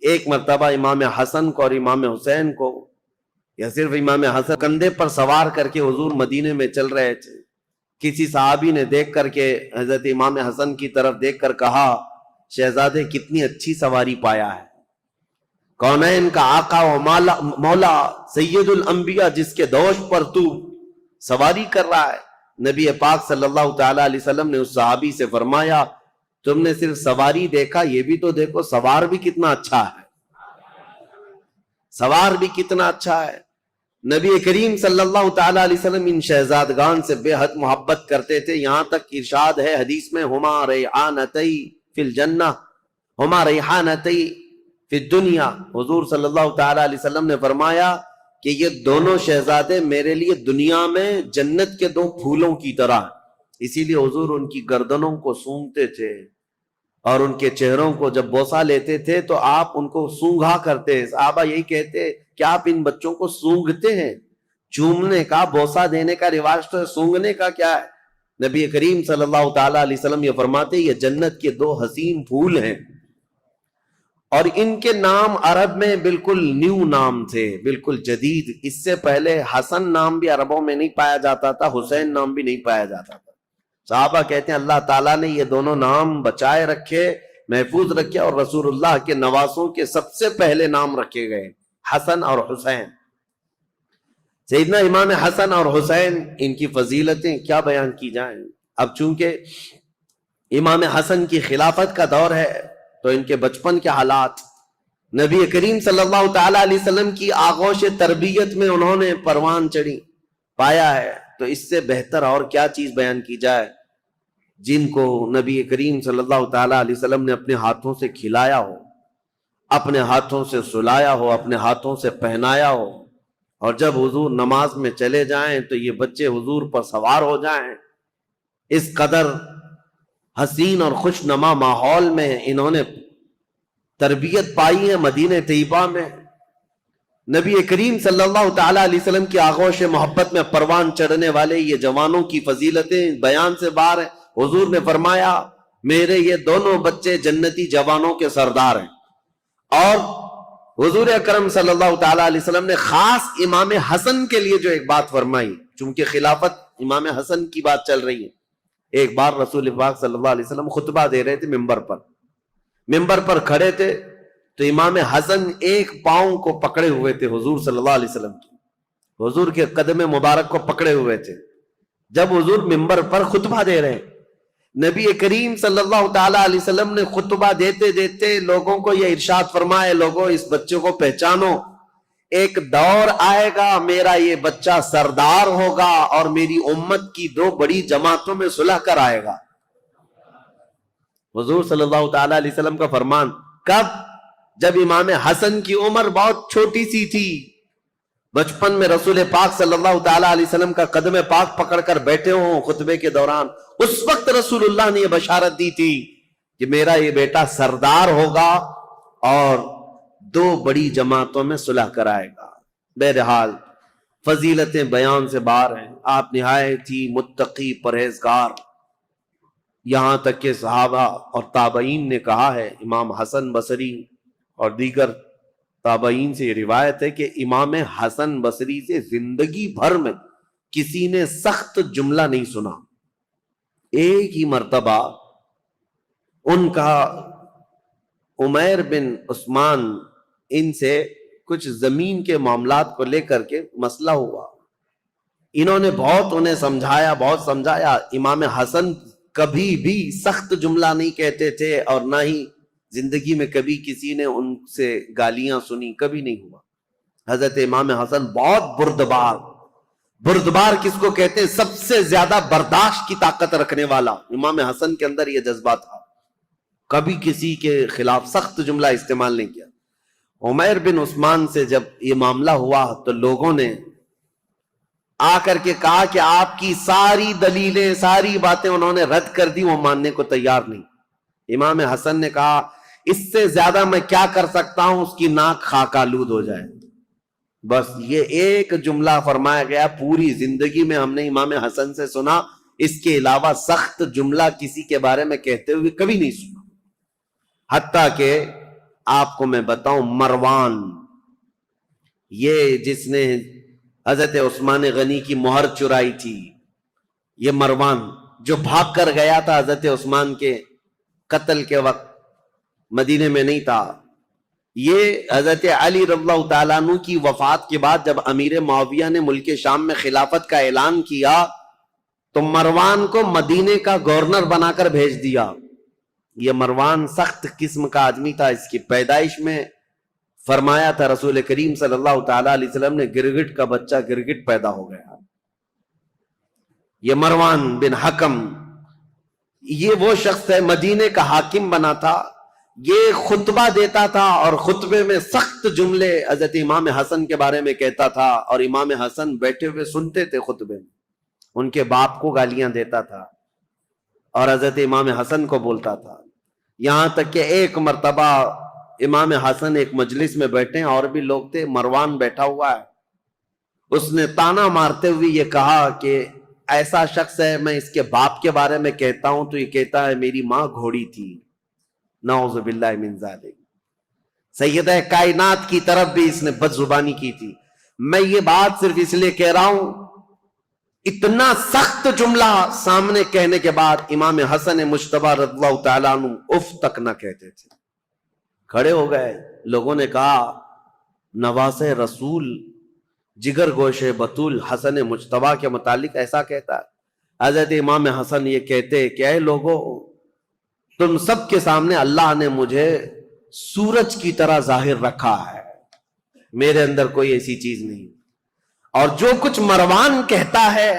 [SPEAKER 1] ایک مرتبہ امام حسن کو اور امام حسین کو، یا صرف امام حسن کندھے پر سوار کر کے حضور مدینے میں چل رہے تھے، کسی صحابی نے دیکھ کر کے حضرت امام حسن کی طرف دیکھ کر کہا شہزادے کتنی اچھی سواری پایا ہے، کونین کا آقا و مولا سید الانبیاء جس کے دوش پر تو سواری کر رہا ہے۔ نبی پاک صلی اللہ تعالیٰ علیہ وسلم نے اس صحابی سے فرمایا تم نے صرف سواری دیکھا، یہ بھی تو دیکھو سوار بھی کتنا اچھا ہے، سوار بھی کتنا اچھا ہے۔ نبی کریم صلی اللہ تعالیٰ علیہ وسلم ان شہزادگان سے بے حد محبت کرتے تھے، یہاں تک ارشاد ہے حدیث میں ہما ریحانتی فی الجنہ ہما ریحانتی فی الدنیا، حضور صلی اللہ تعالیٰ علیہ وسلم نے فرمایا کہ یہ دونوں شہزادے میرے لیے دنیا میں جنت کے دو پھولوں کی طرح، اسی لیے حضور ان کی گردنوں کو سونگھتے تھے اور ان کے چہروں کو جب بوسہ لیتے تھے تو آپ ان کو سونگھا کرتے۔ صحابہ یہی کہتے کہ آپ ان بچوں کو سونگھتے ہیں، چومنے کا بوسہ دینے کا رواج تو ہے، سونگھنے کا کیا ہے؟ نبی کریم صلی اللہ تعالیٰ علیہ وسلم یہ فرماتے یہ جنت کے دو حسین پھول ہیں، اور ان کے نام عرب میں بالکل نیو نام تھے، بالکل جدید، اس سے پہلے حسن نام بھی عربوں میں نہیں پایا جاتا تھا، حسین نام بھی نہیں پایا جاتا تھا۔ صحابہ کہتے ہیں اللہ تعالیٰ نے یہ دونوں نام بچائے رکھے، محفوظ رکھے، اور رسول اللہ کے نواسوں کے سب سے پہلے نام رکھے گئے حسن اور حسین۔ سیدنا امام حسن اور حسین ان کی فضیلتیں کیا بیان کی جائیں۔ اب چونکہ امام حسن کی خلافت کا دور ہے تو ان کے بچپن کے حالات، نبی کریم صلی اللہ تعالیٰ علیہ وسلم کی آغوش تربیت میں انہوں نے پروان چڑھی پایا ہے، تو اس سے بہتر اور کیا چیز بیان کی جائے جن کو نبی کریم صلی اللہ تعالیٰ علیہ وسلم نے اپنے ہاتھوں سے کھلایا ہو، اپنے ہاتھوں سے سلایا ہو، اپنے ہاتھوں سے پہنایا ہو، اور جب حضور نماز میں چلے جائیں تو یہ بچے حضور پر سوار ہو جائیں۔ اس قدر حسین اور خوش نما ماحول میں انہوں نے تربیت پائی ہے مدینہ طیبہ میں۔ نبی کریم صلی اللہ تعالیٰ علیہ وسلم کی آغوش محبت میں پروان چڑھنے والے یہ جوانوں کی فضیلتیں بیان سے باہر ہیں۔ حضور نے فرمایا میرے یہ دونوں بچے جنتی جوانوں کے سردار ہیں، اور حضور اکرم صلی اللہ تعالیٰ علیہ وسلم نے خاص امام حسن کے لیے جو ایک بات فرمائی، چونکہ خلافت امام حسن کی بات چل رہی ہے۔ ایک بار رسول پاک صلی اللہ علیہ وسلم خطبہ دے رہے تھے ممبر پر کھڑے تھے، تو امام حسن ایک پاؤں کو پکڑے ہوئے تھے حضور صلی اللہ علیہ وسلم کی، حضور کے قدم مبارک کو پکڑے ہوئے تھے۔ جب حضور ممبر پر خطبہ دے رہے، نبی کریم صلی اللہ تعالیٰ علیہ وسلم نے خطبہ دیتے دیتے لوگوں کو یہ ارشاد فرمائے لوگوں اس بچے کو پہچانو، ایک دور آئے گا میرا یہ بچہ سردار ہوگا اور میری امت کی دو بڑی جماعتوں میں صلح کر آئے گا۔ حضور صلی اللہ تعالیٰ علیہ وسلم کا فرمان کب؟ جب امام حسن کی عمر بہت چھوٹی سی تھی، بچپن میں رسول پاک صلی اللہ تعالیٰ علیہ وسلم کا قدم پاک پکڑ کر بیٹھے ہوں خطبے کے دوران، اس وقت رسول اللہ نے یہ بشارت دی تھی کہ میرا یہ بیٹا سردار ہوگا اور دو بڑی جماعتوں میں صلح کرائے گا۔ بہرحال فضیلتیں بیان سے باہر ہیں، آپ نہایت ہی متقی پرہیزگار، یہاں تک کہ صحابہ اور تابعین نے کہا ہے، امام حسن بصری اور دیگر تابعین سے یہ روایت ہے کہ امام حسن بصری سے زندگی بھر میں کسی نے سخت جملہ نہیں سنا۔ ایک ہی مرتبہ ان کا عمیر بن عثمان ان سے کچھ زمین کے معاملات کو لے کر کے مسئلہ ہوا، انہوں نے بہت انہیں سمجھایا، بہت سمجھایا. امام حسن کبھی بھی سخت جملہ نہیں کہتے تھے، اور نہ ہی زندگی میں کبھی کسی نے ان سے گالیاں سنی، کبھی نہیں ہوا. حضرت امام حسن بہت بردبار. بردبار کس کو کہتے ہیں؟ سب سے زیادہ برداشت کی طاقت رکھنے والا. امام حسن کے اندر یہ جذبہ تھا، کبھی کسی کے خلاف سخت جملہ استعمال نہیں کیا. عمیر بن عثمان سے جب یہ معاملہ ہوا تو لوگوں نے آ کر کے کہا کہ آپ کی ساری دلیلیں، ساری باتیں انہوں نے رد کر دی، وہ ماننے کو تیار نہیں. امام حسن نے کہا اس سے زیادہ میں کیا کر سکتا ہوں، اس کی ناک خاک آلود ہو جائے. بس یہ ایک جملہ فرمایا گیا. پوری زندگی میں ہم نے امام حسن سے سنا، اس کے علاوہ سخت جملہ کسی کے بارے میں کہتے ہوئے کبھی نہیں سنا. حتیٰ کہ آپ کو میں بتاؤں، مروان، یہ جس نے حضرت عثمان غنی کی مہر چرائی تھی، یہ مروان جو بھاگ کر گیا تھا حضرت عثمان کے قتل کے وقت، مدینے میں نہیں تھا. یہ حضرت علی رضی اللہ تعالیٰ عنہ کی وفات کے بعد جب امیر معاویہ نے ملک شام میں خلافت کا اعلان کیا تو مروان کو مدینے کا گورنر بنا کر بھیج دیا. یہ مروان سخت قسم کا آدمی تھا. اس کی پیدائش میں فرمایا تھا رسول کریم صلی اللہ تعالیٰ علیہ وسلم نے، گرگٹ کا بچہ گرگٹ پیدا ہو گیا. یہ مروان بن حکم، یہ وہ شخص ہے، مدینے کا حاکم بنا تھا. یہ خطبہ دیتا تھا اور خطبے میں سخت جملے حضرت امام حسن کے بارے میں کہتا تھا، اور امام حسن بیٹھے ہوئے سنتے تھے خطبے میں. ان کے باپ کو گالیاں دیتا تھا اور حضرت امام حسن کو بولتا تھا. یہاں تک کہ ایک مرتبہ امام حسن ایک مجلس میں بیٹھے ہیں، اور بھی لوگ تھے، مروان بیٹھا ہوا ہے. اس نے تانا مارتے ہوئے یہ کہا کہ ایسا شخص ہے، میں اس کے باپ کے بارے میں کہتا ہوں تو یہ کہتا ہے میری ماں گھوڑی تھی. نعوذ باللہ من ذالک. سیدہ کائنات کی طرف بھی اس نے بد زبانی کی تھی. میں یہ بات صرف اس لیے کہہ رہا ہوں، اتنا سخت جملہ سامنے کہنے کے بعد امام حسن مجتبی رضی اللہ تعالیٰ عنہ اف تک نہ کہتے تھے. کھڑے ہو گئے. لوگوں نے کہا نواز رسول، جگر گوش بطول حسن مجتبی کے متعلق ایسا کہتا ہے. حضرت امام حسن یہ کہتے کہ اے لوگوں، تم سب کے سامنے اللہ نے مجھے سورج کی طرح ظاہر رکھا ہے، میرے اندر کوئی ایسی چیز نہیں. اور جو کچھ مروان کہتا ہے،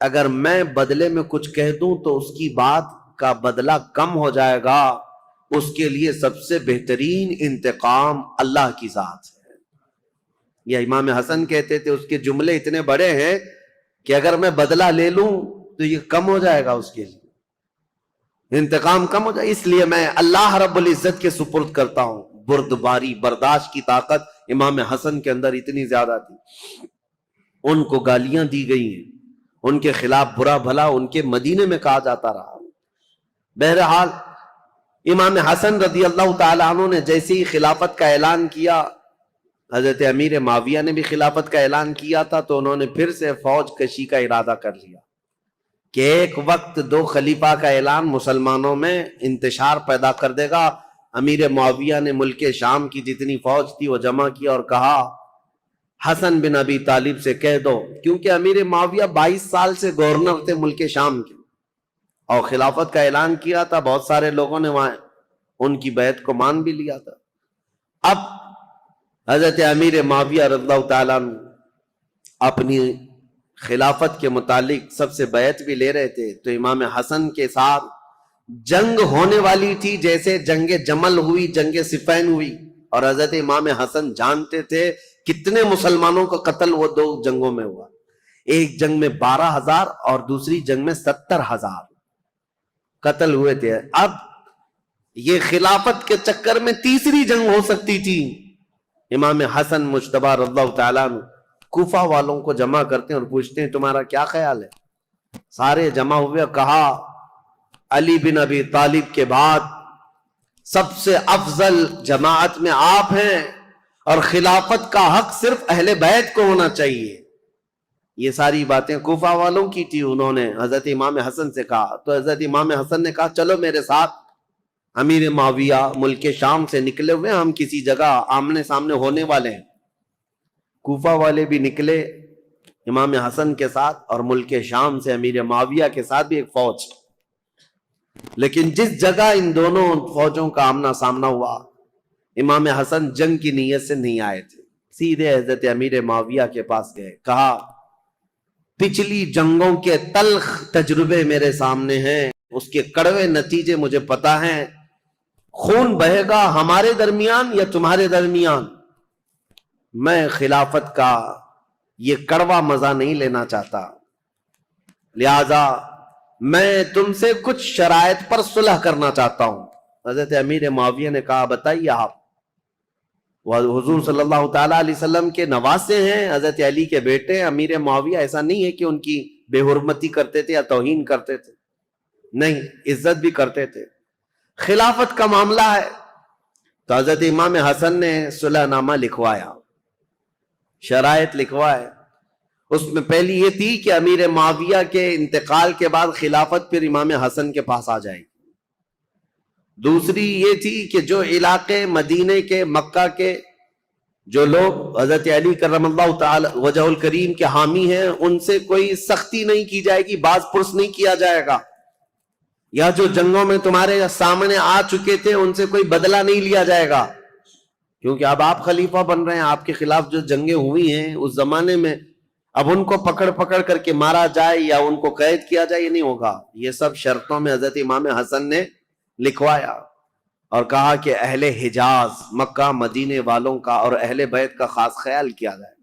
[SPEAKER 1] اگر میں بدلے میں کچھ کہہ دوں تو اس کی بات کا بدلہ کم ہو جائے گا. اس کے لیے سب سے بہترین انتقام اللہ کی ذات ہے. یہ امام حسن کہتے تھے. اس کے جملے اتنے بڑے ہیں کہ اگر میں بدلہ لے لوں تو یہ کم ہو جائے گا، اس کے لیے انتقام کم ہو جائے. اس لیے میں اللہ رب العزت کے سپرد کرتا ہوں. بردباری، برداشت کی طاقت امام حسن کے اندر اتنی زیادہ تھی. ان کو گالیاں دی گئی ہیں، ان کے خلاف برا بھلا ان کے مدینے میں کہا جاتا رہا. بہرحال امام حسن رضی اللہ تعالیٰ عنہ نے جیسے ہی خلافت کا اعلان کیا، حضرت امیر معاویہ نے بھی خلافت کا اعلان کیا تھا، تو انہوں نے پھر سے فوج کشی کا ارادہ کر لیا کہ ایک وقت دو خلیفہ کا اعلان مسلمانوں میں انتشار پیدا کر دے گا. امیر معاویہ نے ملک شام کی جتنی فوج تھی وہ جمع کی اور کہا حسن بن ابی طالب سے کہہ دو، کیونکہ امیر معاویہ 22 سال سے گورنر تھے ملک شام کے اور خلافت کا اعلان کیا تھا. بہت سارے لوگوں نے وہاں ان کی بیعت کو مان بھی لیا تھا. اب حضرت امیر معاویہ رضی اللہ تعالیٰ عنہ اپنی خلافت کے متعلق سب سے بیعت بھی لے رہے تھے، تو امام حسن کے ساتھ جنگ ہونے والی تھی، جیسے جنگ جمل ہوئی، جنگ صفین ہوئی. اور حضرت امام حسن جانتے تھے کتنے مسلمانوں کا قتل وہ دو جنگوں میں ہوا. ایک جنگ میں 12,000 اور دوسری جنگ میں 70,000 قتل ہوئے تھے. اب یہ خلافت کے چکر میں تیسری جنگ ہو سکتی تھی. امام حسن مجتبی رضی اللہ تعالیٰ عنہ کوفہ والوں کو جمع کرتے ہیں اور پوچھتے ہیں تمہارا کیا خیال ہے. سارے جمع ہوئے. کہا علی بن ابی طالب کے بعد سب سے افضل جماعت میں آپ ہیں اور خلافت کا حق صرف اہل بیت کو ہونا چاہیے. یہ ساری باتیں کوفہ والوں کی تھی. انہوں نے حضرت امام حسن سے کہا تو حضرت امام حسن نے کہا چلو میرے ساتھ. امیر معاویہ ملک شام سے نکلے ہوئے، ہم کسی جگہ آمنے سامنے ہونے والے ہیں. کوفہ والے بھی نکلے امام حسن کے ساتھ اور ملک شام سے امیر معاویہ کے ساتھ بھی ایک فوج. لیکن جس جگہ ان دونوں فوجوں کا آمنا سامنا ہوا، امام حسن جنگ کی نیت سے نہیں آئے تھے، سیدھے حضرت امیر معاویہ کے پاس گئے. کہا پچھلی جنگوں کے تلخ تجربے میرے سامنے ہیں، اس کے کڑوے نتیجے مجھے پتا ہیں. خون بہے گا ہمارے درمیان یا تمہارے درمیان، میں خلافت کا یہ کڑوا مزہ نہیں لینا چاہتا، لہذا میں تم سے کچھ شرائط پر صلح کرنا چاہتا ہوں. حضرت امیر معاویہ نے کہا بتائیے آپ. وہ حضور صلی اللہ تعالیٰ علیہ وسلم کے نواسے ہیں، حضرت علی کے بیٹے ہیں. امیر معاویہ ایسا نہیں ہے کہ ان کی بے حرمتی کرتے تھے یا توہین کرتے تھے، نہیں، عزت بھی کرتے تھے. خلافت کا معاملہ ہے. تو حضرت امام حسن نے صلح نامہ لکھوایا، شرائط لکھوائے. اس میں پہلی یہ تھی کہ امیر معاویہ کے انتقال کے بعد خلافت پھر امام حسن کے پاس آ جائے گی. دوسری یہ تھی کہ جو علاقے مدینے کے، مکہ کے جو لوگ حضرت علی کرم اللہ تعالی وجہ الکریم کے حامی ہیں، ان سے کوئی سختی نہیں کی جائے گی، باز پرس نہیں کیا جائے گا، یا جو جنگوں میں تمہارے سامنے آ چکے تھے ان سے کوئی بدلہ نہیں لیا جائے گا، کیونکہ اب آپ خلیفہ بن رہے ہیں. آپ کے خلاف جو جنگیں ہوئی ہیں اس زمانے میں، اب ان کو پکڑ کر کے مارا جائے یا ان کو قید کیا جائے، یہ نہیں ہوگا. یہ سب شرطوں میں حضرت امام حسن نے لکھوایا اور کہا کہ اہل حجاز، مکہ مدینے والوں کا اور اہل بیت کا خاص خیال کیا جائے.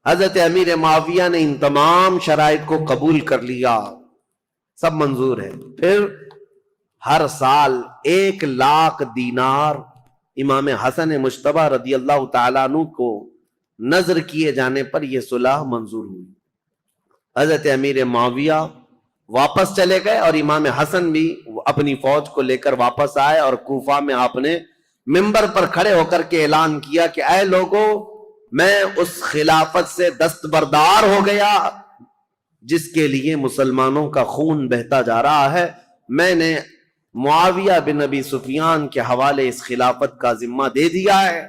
[SPEAKER 1] حضرت امیر معاویہ نے ان تمام شرائط کو قبول کر لیا، سب منظور ہے. پھر ہر سال 1,00,000 دینار امام حسن مجتبی رضی اللہ تعالیٰ عنہ کو نظر کیے جانے پر یہ صلح منظور ہوئی. حضرت امیر معاویہ واپس چلے گئے اور امام حسن بھی اپنی فوج کو لے کر واپس آئے، اور کوفہ میں آپ نے منبر پر کھڑے ہو کر کے اعلان کیا کہ اے لوگوں، میں اس خلافت سے دستبردار ہو گیا جس کے لیے مسلمانوں کا خون بہتا جا رہا ہے. میں نے معاویہ بن ابی سفیان کے حوالے اس خلافت کا ذمہ دے دیا ہے.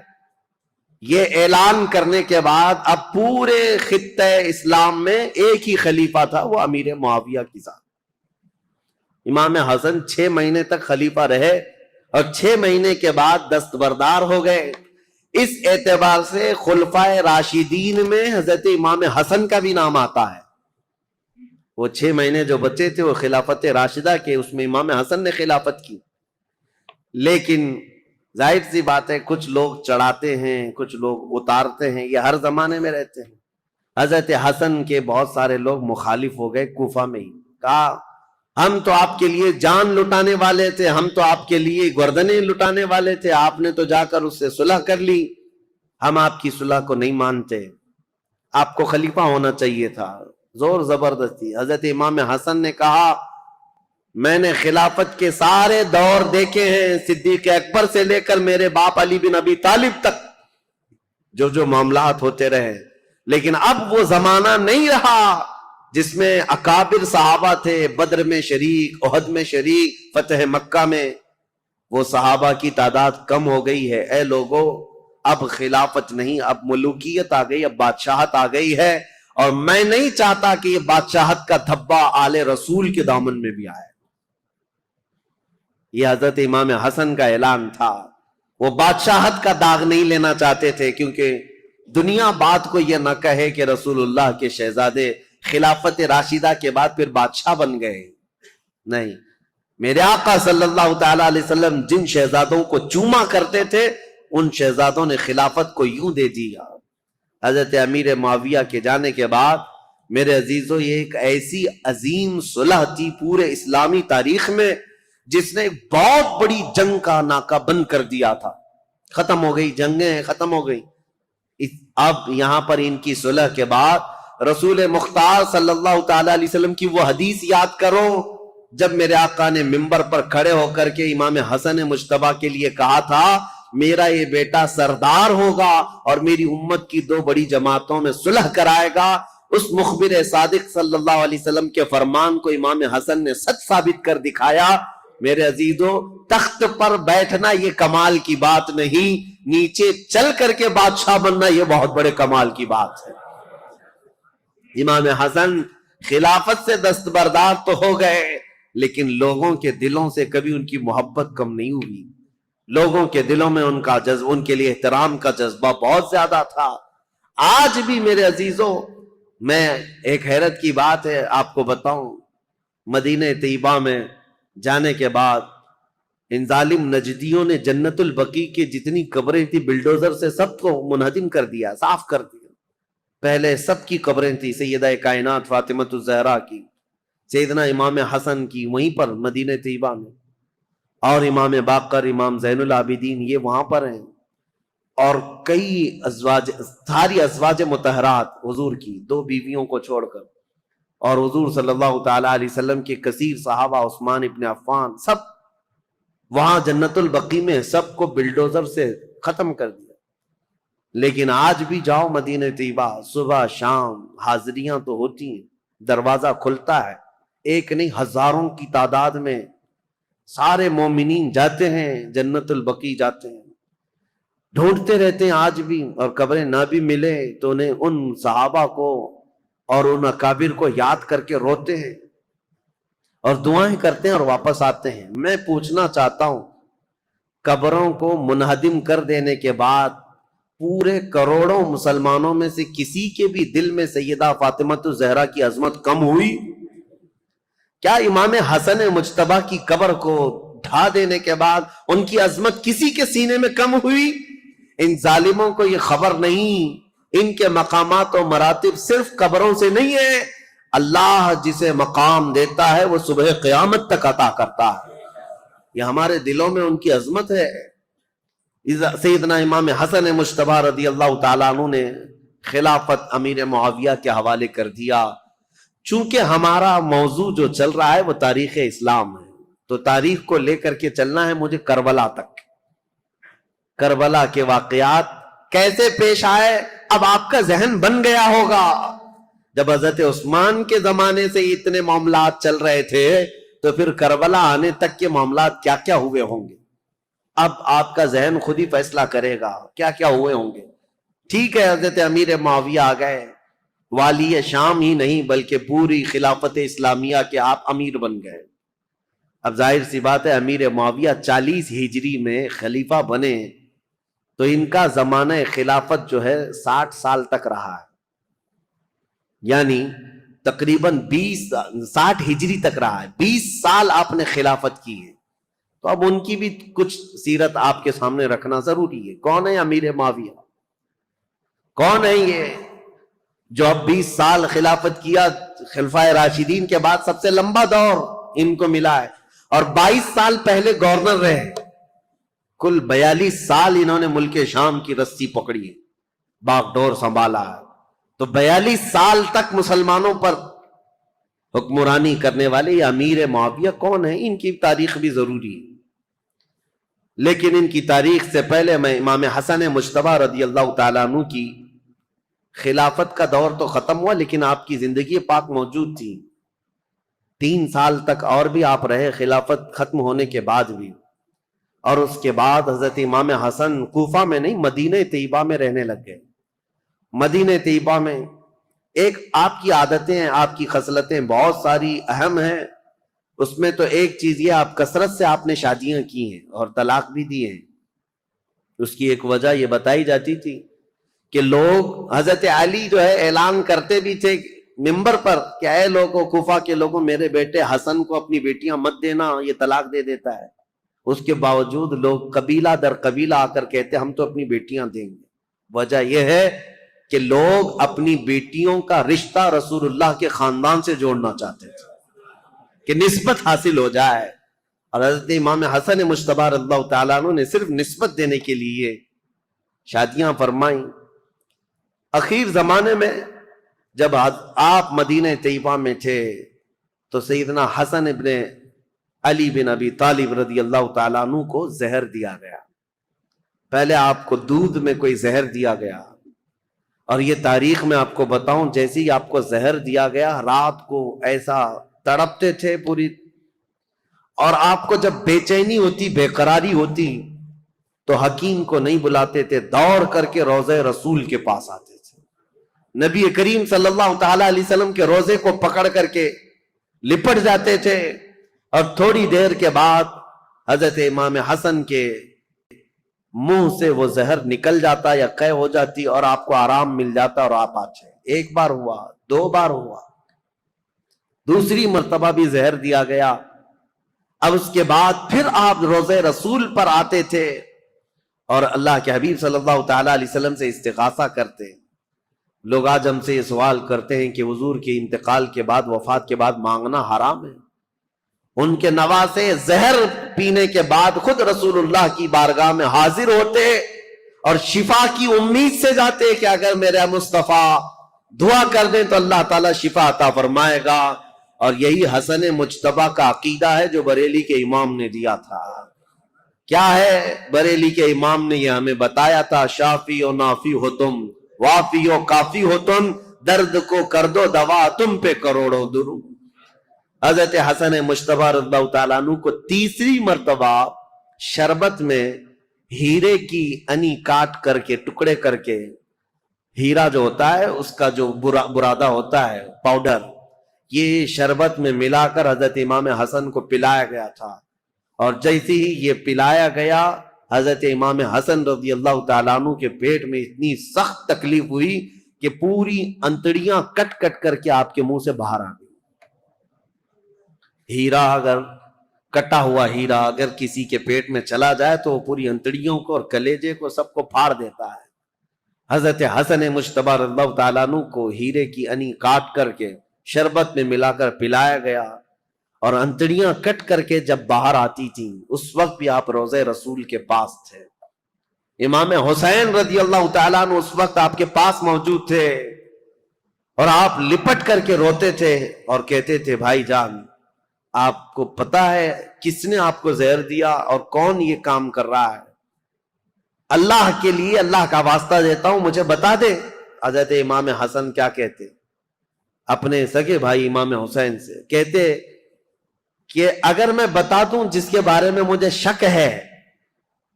[SPEAKER 1] یہ اعلان کرنے کے بعد اب پورے خطہ اسلام میں ایک ہی خلیفہ تھا، وہ امیر معاویہ کی ذات. امام حسن 6 مہینے تک خلیفہ رہے اور 6 مہینے کے بعد دستبردار ہو گئے. اس اعتبار سے خلفائے راشدین میں حضرت امام حسن کا بھی نام آتا ہے. وہ 6 مہینے جو بچے تھے وہ خلافت راشدہ کے، اس میں امام حسن نے خلافت کی. لیکن ظاہر سی بات ہے، کچھ لوگ چڑھاتے ہیں، کچھ لوگ اتارتے ہیں، یہ ہر زمانے میں رہتے ہیں. حضرت حسن کے بہت سارے لوگ مخالف ہو گئے کوفہ میں ہی. کہا ہم تو آپ کے لیے جان لٹانے والے تھے، ہم تو آپ کے لیے گردنیں لٹانے والے تھے، آپ نے تو جا کر اس سے صلح کر لی، ہم آپ کی صلح کو نہیں مانتے، آپ کو خلیفہ ہونا چاہیے تھا. زور زبردستی. حضرت امام حسن نے کہا میں نے خلافت کے سارے دور دیکھے ہیں، صدیق اکبر سے لے کر میرے باپ علی بن ابی طالب تک جو معاملات ہوتے رہے، لیکن اب وہ زمانہ نہیں رہا جس میں اکابر صحابہ تھے، بدر میں شریک، احد میں شریک، فتح مکہ میں. وہ صحابہ کی تعداد کم ہو گئی ہے. اے لوگوں، اب خلافت نہیں، اب ملوکیت آ گئی، اب بادشاہت آ گئی ہے، اور میں نہیں چاہتا کہ یہ بادشاہت کا دھبا آل رسول کے دامن میں بھی آئے. یہ حضرت امام حسن کا اعلان تھا. وہ بادشاہت کا داغ نہیں لینا چاہتے تھے، کیونکہ دنیا بات کو یہ نہ کہے کہ رسول اللہ کے شہزادے خلافت راشدہ کے بعد پھر بادشاہ بن گئے. نہیں، میرے آقا صلی اللہ تعالی علیہ وسلم جن شہزادوں کو چوما کرتے تھے ان شہزادوں نے خلافت کو یوں دے دیا. حضرت امیر معاویہ کے جانے کے بعد میرے عزیزو، یہ ایک ایسی عظیم صلح تھی پورے اسلامی تاریخ میں جس نے بہت بڑی جنگ کا ناکہ بند کر دیا تھا. ختم ہو گئی، جنگیں ختم ہو گئی. اب یہاں پر ان کی صلح کے بعد رسول مختار صلی اللہ تعالی علیہ وسلم کی وہ حدیث یاد کرو جب میرے آقا نے منبر پر کھڑے ہو کر کے امام حسن مجتبی کے لیے کہا تھا میرا یہ بیٹا سردار ہوگا اور میری امت کی 2 بڑی جماعتوں میں صلح کرائے گا. اس مخبر صادق صلی اللہ علیہ وسلم کے فرمان کو امام حسن نے سچ ثابت کر دکھایا. میرے عزیزو، تخت پر بیٹھنا یہ کمال کی بات نہیں، نیچے چل کر کے بادشاہ بننا یہ بہت بڑے کمال کی بات ہے. امام حسن خلافت سے دستبردار تو ہو گئے لیکن لوگوں کے دلوں سے کبھی ان کی محبت کم نہیں ہوئی. لوگوں کے دلوں میں ان کا جذبہ، ان کے لیے احترام کا جذبہ بہت زیادہ تھا. آج بھی میرے عزیزوں، میں ایک حیرت کی بات ہے آپ کو بتاؤں، مدینہ طیبہ میں جانے کے بعد ان ظالم نجدیوں نے جنت البقیع کی جتنی قبریں تھی بلڈوزر سے سب کو منہدم کر دیا، صاف کر دیا. پہلے سب کی قبریں تھی، سیدہ کائنات فاطمہ الزہرا کی، سیدنا امام حسن کی وہیں پر مدینہ طیبہ میں، اور امام باقر، امام زین العابدین یہ وہاں پر ہیں، اور کئی ازواج، ساری ازواج مطہرات حضور کی 2 بیویوں کو چھوڑ کر، اور حضور صلی اللہ تعالی علیہ وسلم کے کثیر صحابہ، عثمان ابن عفان، سب وہاں جنت البقیع میں سب کو بلڈوزر سے ختم کر دیا. لیکن آج بھی جاؤ مدینہ طیبہ، صبح شام حاضریاں تو ہوتی ہیں، دروازہ کھلتا ہے، ایک نہیں ہزاروں کی تعداد میں سارے مومنین جاتے ہیں، جنت البقیع جاتے ہیں، ڈھونڈتے رہتے ہیں آج بھی. اور قبریں نہ بھی ملے تو انہیں ان صحابہ کو اور ان اکابر کو یاد کر کے روتے ہیں اور دعائیں کرتے ہیں اور واپس آتے ہیں. میں پوچھنا چاہتا ہوں، قبروں کو منہدم کر دینے کے بعد پورے کروڑوں مسلمانوں میں سے کسی کے بھی دل میں سیدہ فاطمہ الزہرا کی عظمت کم ہوئی؟ کیا امام حسن مجتبی کی قبر کو ڈھا دینے کے بعد ان کی عظمت کسی کے سینے میں کم ہوئی؟ ان ظالموں کو یہ خبر نہیں، ان کے مقامات و مراتب صرف قبروں سے نہیں ہے. اللہ جسے مقام دیتا ہے وہ صبح قیامت تک عطا کرتا ہے. یہ ہمارے دلوں میں ان کی عظمت ہے. سیدنا امام حسن مجتبی رضی اللہ تعالیٰ عنہ نے خلافت امیر معاویہ کے حوالے کر دیا. چونکہ ہمارا موضوع جو چل رہا ہے وہ تاریخ اسلام ہے، تو تاریخ کو لے کر کے چلنا ہے مجھے کربلا تک. کربلا کے واقعات کیسے پیش آئے اب آپ کا ذہن بن گیا ہوگا. جب حضرت عثمان کے زمانے سے اتنے معاملات چل رہے تھے تو پھر کربلا آنے تک کے معاملات کیا کیا ہوئے ہوں گے. اب آپ کا ذہن خود ہی فیصلہ کرے گا کیا کیا ہوئے ہوں گے. ٹھیک ہے، حضرت امیر معاویہ آ گئے، والی شام ہی نہیں بلکہ پوری خلافت اسلامیہ کے آپ امیر بن گئے. اب ظاہر سی بات ہے امیر معاویہ 40 ہجری میں خلیفہ بنے تو ان کا زمانہ خلافت جو ہے 60 سال تک رہا ہے، یعنی تقریباً 60 ہجری تک رہا ہے. 20 سال آپ نے خلافت کی ہے. تو اب ان کی بھی کچھ سیرت آپ کے سامنے رکھنا ضروری ہے. کون ہے امیر معاویہ؟ کون ہے یہ جو اب 20 سال خلافت کیا؟ خلفائے راشدین کے بعد سب سے لمبا دور ان کو ملا ہے، اور 22 سال پہلے گورنر رہے. کل 42 سال انہوں نے ملک شام کی رسی پکڑی ہے، باغ ڈور سنبھالا ہے. تو 42 سال تک مسلمانوں پر حکمرانی کرنے والے یہ امیر معاویہ کون ہیں؟ ان کی تاریخ بھی ضروری ہے. لیکن ان کی تاریخ سے پہلے میں امام حسن مجتبی رضی اللہ تعالیٰ عنہ کی خلافت کا دور تو ختم ہوا لیکن آپ کی زندگی پاک موجود تھی. 3 سال تک اور بھی آپ رہے خلافت ختم ہونے کے بعد بھی. اور اس کے بعد حضرت امام حسن کوفہ میں نہیں مدینہ طیبہ میں رہنے لگ گئے. مدینہ طیبہ میں ایک آپ کی عادتیں ہیں، آپ کی خصلتیں بہت ساری اہم ہیں. اس میں تو ایک چیز یہ آپ کثرت سے آپ نے شادیاں کی ہیں اور طلاق بھی دی ہیں. اس کی ایک وجہ یہ بتائی جاتی تھی کہ لوگ حضرت علی جو ہے اعلان کرتے بھی تھے ممبر پر کہ اے لوگوں، کوفہ کے لوگوں، میرے بیٹے حسن کو اپنی بیٹیاں مت دینا، یہ طلاق دے دیتا ہے. اس کے باوجود لوگ قبیلہ در قبیلہ آ کر کہتے ہم تو اپنی بیٹیاں دیں گے. وجہ یہ ہے کہ لوگ اپنی بیٹیوں کا رشتہ رسول اللہ کے خاندان سے جوڑنا چاہتے تھے کہ نسبت حاصل ہو جائے. اور حضرت امام حسن مجتبی رضی اللہ تعالیٰ عنہ نے صرف نسبت دینے کے لیے شادیاں فرمائیں. اخیر زمانے میں جب آپ مدینہ طیبہ میں تھے تو سیدنا حسن ابن علی بن ابی طالب رضی اللہ تعالیٰ عنہ کو زہر دیا گیا. پہلے آپ کو دودھ میں کوئی زہر دیا گیا، اور یہ تاریخ میں آپ کو بتاؤں جیسے ہی آپ کو زہر دیا گیا رات کو ایسا تڑپتے تھے پوری، اور آپ کو جب بے چینی ہوتی، بے قراری ہوتی تو حکیم کو نہیں بلاتے تھے، دوڑ کر کے روضہ رسول کے پاس آتے تھے. نبی کریم صلی اللہ تعالی علیہ وسلم کے روزے کو پکڑ کر کے لپٹ جاتے تھے، اور تھوڑی دیر کے بعد حضرت امام حسن کے منہ سے وہ زہر نکل جاتا یا قے ہو جاتی، اور آپ کو آرام مل جاتا اور آپ اچھے۔ ایک بار ہوا، 2 بار ہوا، دوسری مرتبہ بھی زہر دیا گیا۔ اب اس کے بعد پھر آپ روزے رسول پر آتے تھے اور اللہ کے حبیب صلی اللہ تعالی علیہ وسلم سے استغاثہ کرتے۔ لوگ آج ہم سے یہ سوال کرتے ہیں کہ حضور کے انتقال کے بعد، وفات کے بعد مانگنا حرام ہے؟ ان کے نواسے زہر پینے کے بعد خود رسول اللہ کی بارگاہ میں حاضر ہوتے اور شفا کی امید سے جاتے کہ اگر میرے مصطفیٰ دعا کر دیں تو اللہ تعالیٰ شفا عطا فرمائے گا۔ اور یہی حسن مجتبیٰ کا عقیدہ ہے جو بریلی کے امام نے دیا تھا۔ کیا ہے؟ بریلی کے امام نے یہ ہمیں بتایا تھا، شافی و نافی ہو تم، وافی و کافی ہو تم، درد کو کر دو دوا تم پہ کروڑوں درود۔ حضرت حسن مجتبیٰ رضی اللہ تعالیٰ عنہ کو تیسری مرتبہ شربت میں ہیرے کی انی کاٹ کر کے، ٹکڑے کر کے، ہیرا جو ہوتا ہے اس کا جو برادہ ہوتا ہے پاؤڈر، یہ شربت میں ملا کر حضرت امام حسن کو پلایا گیا تھا، اور جیسے ہی یہ پلایا گیا حضرت امام حسن رضی اللہ تعالیٰ عنہ کے پیٹ میں اتنی سخت تکلیف ہوئی کہ پوری انتڑیاں کٹ کٹ کر کے آپ کے منہ سے باہر آ گئی۔ ہیرا اگر کٹا ہوا ہیرا اگر کسی کے پیٹ میں چلا جائے تو وہ پوری انتڑیوں کو اور کلیجے کو سب کو پھاڑ دیتا ہے۔ حضرت حسن مجتبیٰ رضی اللہ تعالیٰ عنہ کو ہیرے کی انی کاٹ کر کے شربت میں ملا کر پلایا گیا، اور انتڑیاں کٹ کر کے جب باہر آتی تھیں اس وقت بھی آپ روزے رسول کے پاس تھے۔ امام حسین رضی اللہ تعالیٰ عنہ اس وقت آپ کے پاس موجود تھے، اور آپ لپٹ کر کے روتے تھے اور کہتے تھے، بھائی جان آپ کو پتا ہے کس نے آپ کو زہر دیا اور کون یہ کام کر رہا ہے؟ اللہ کے لیے اللہ کا واسطہ دیتا ہوں مجھے بتا دے۔ حضرت امام حسن کیا کہتے اپنے سگے بھائی امام حسین سے؟ کہتے کہ اگر میں بتا دوں جس کے بارے میں مجھے شک ہے،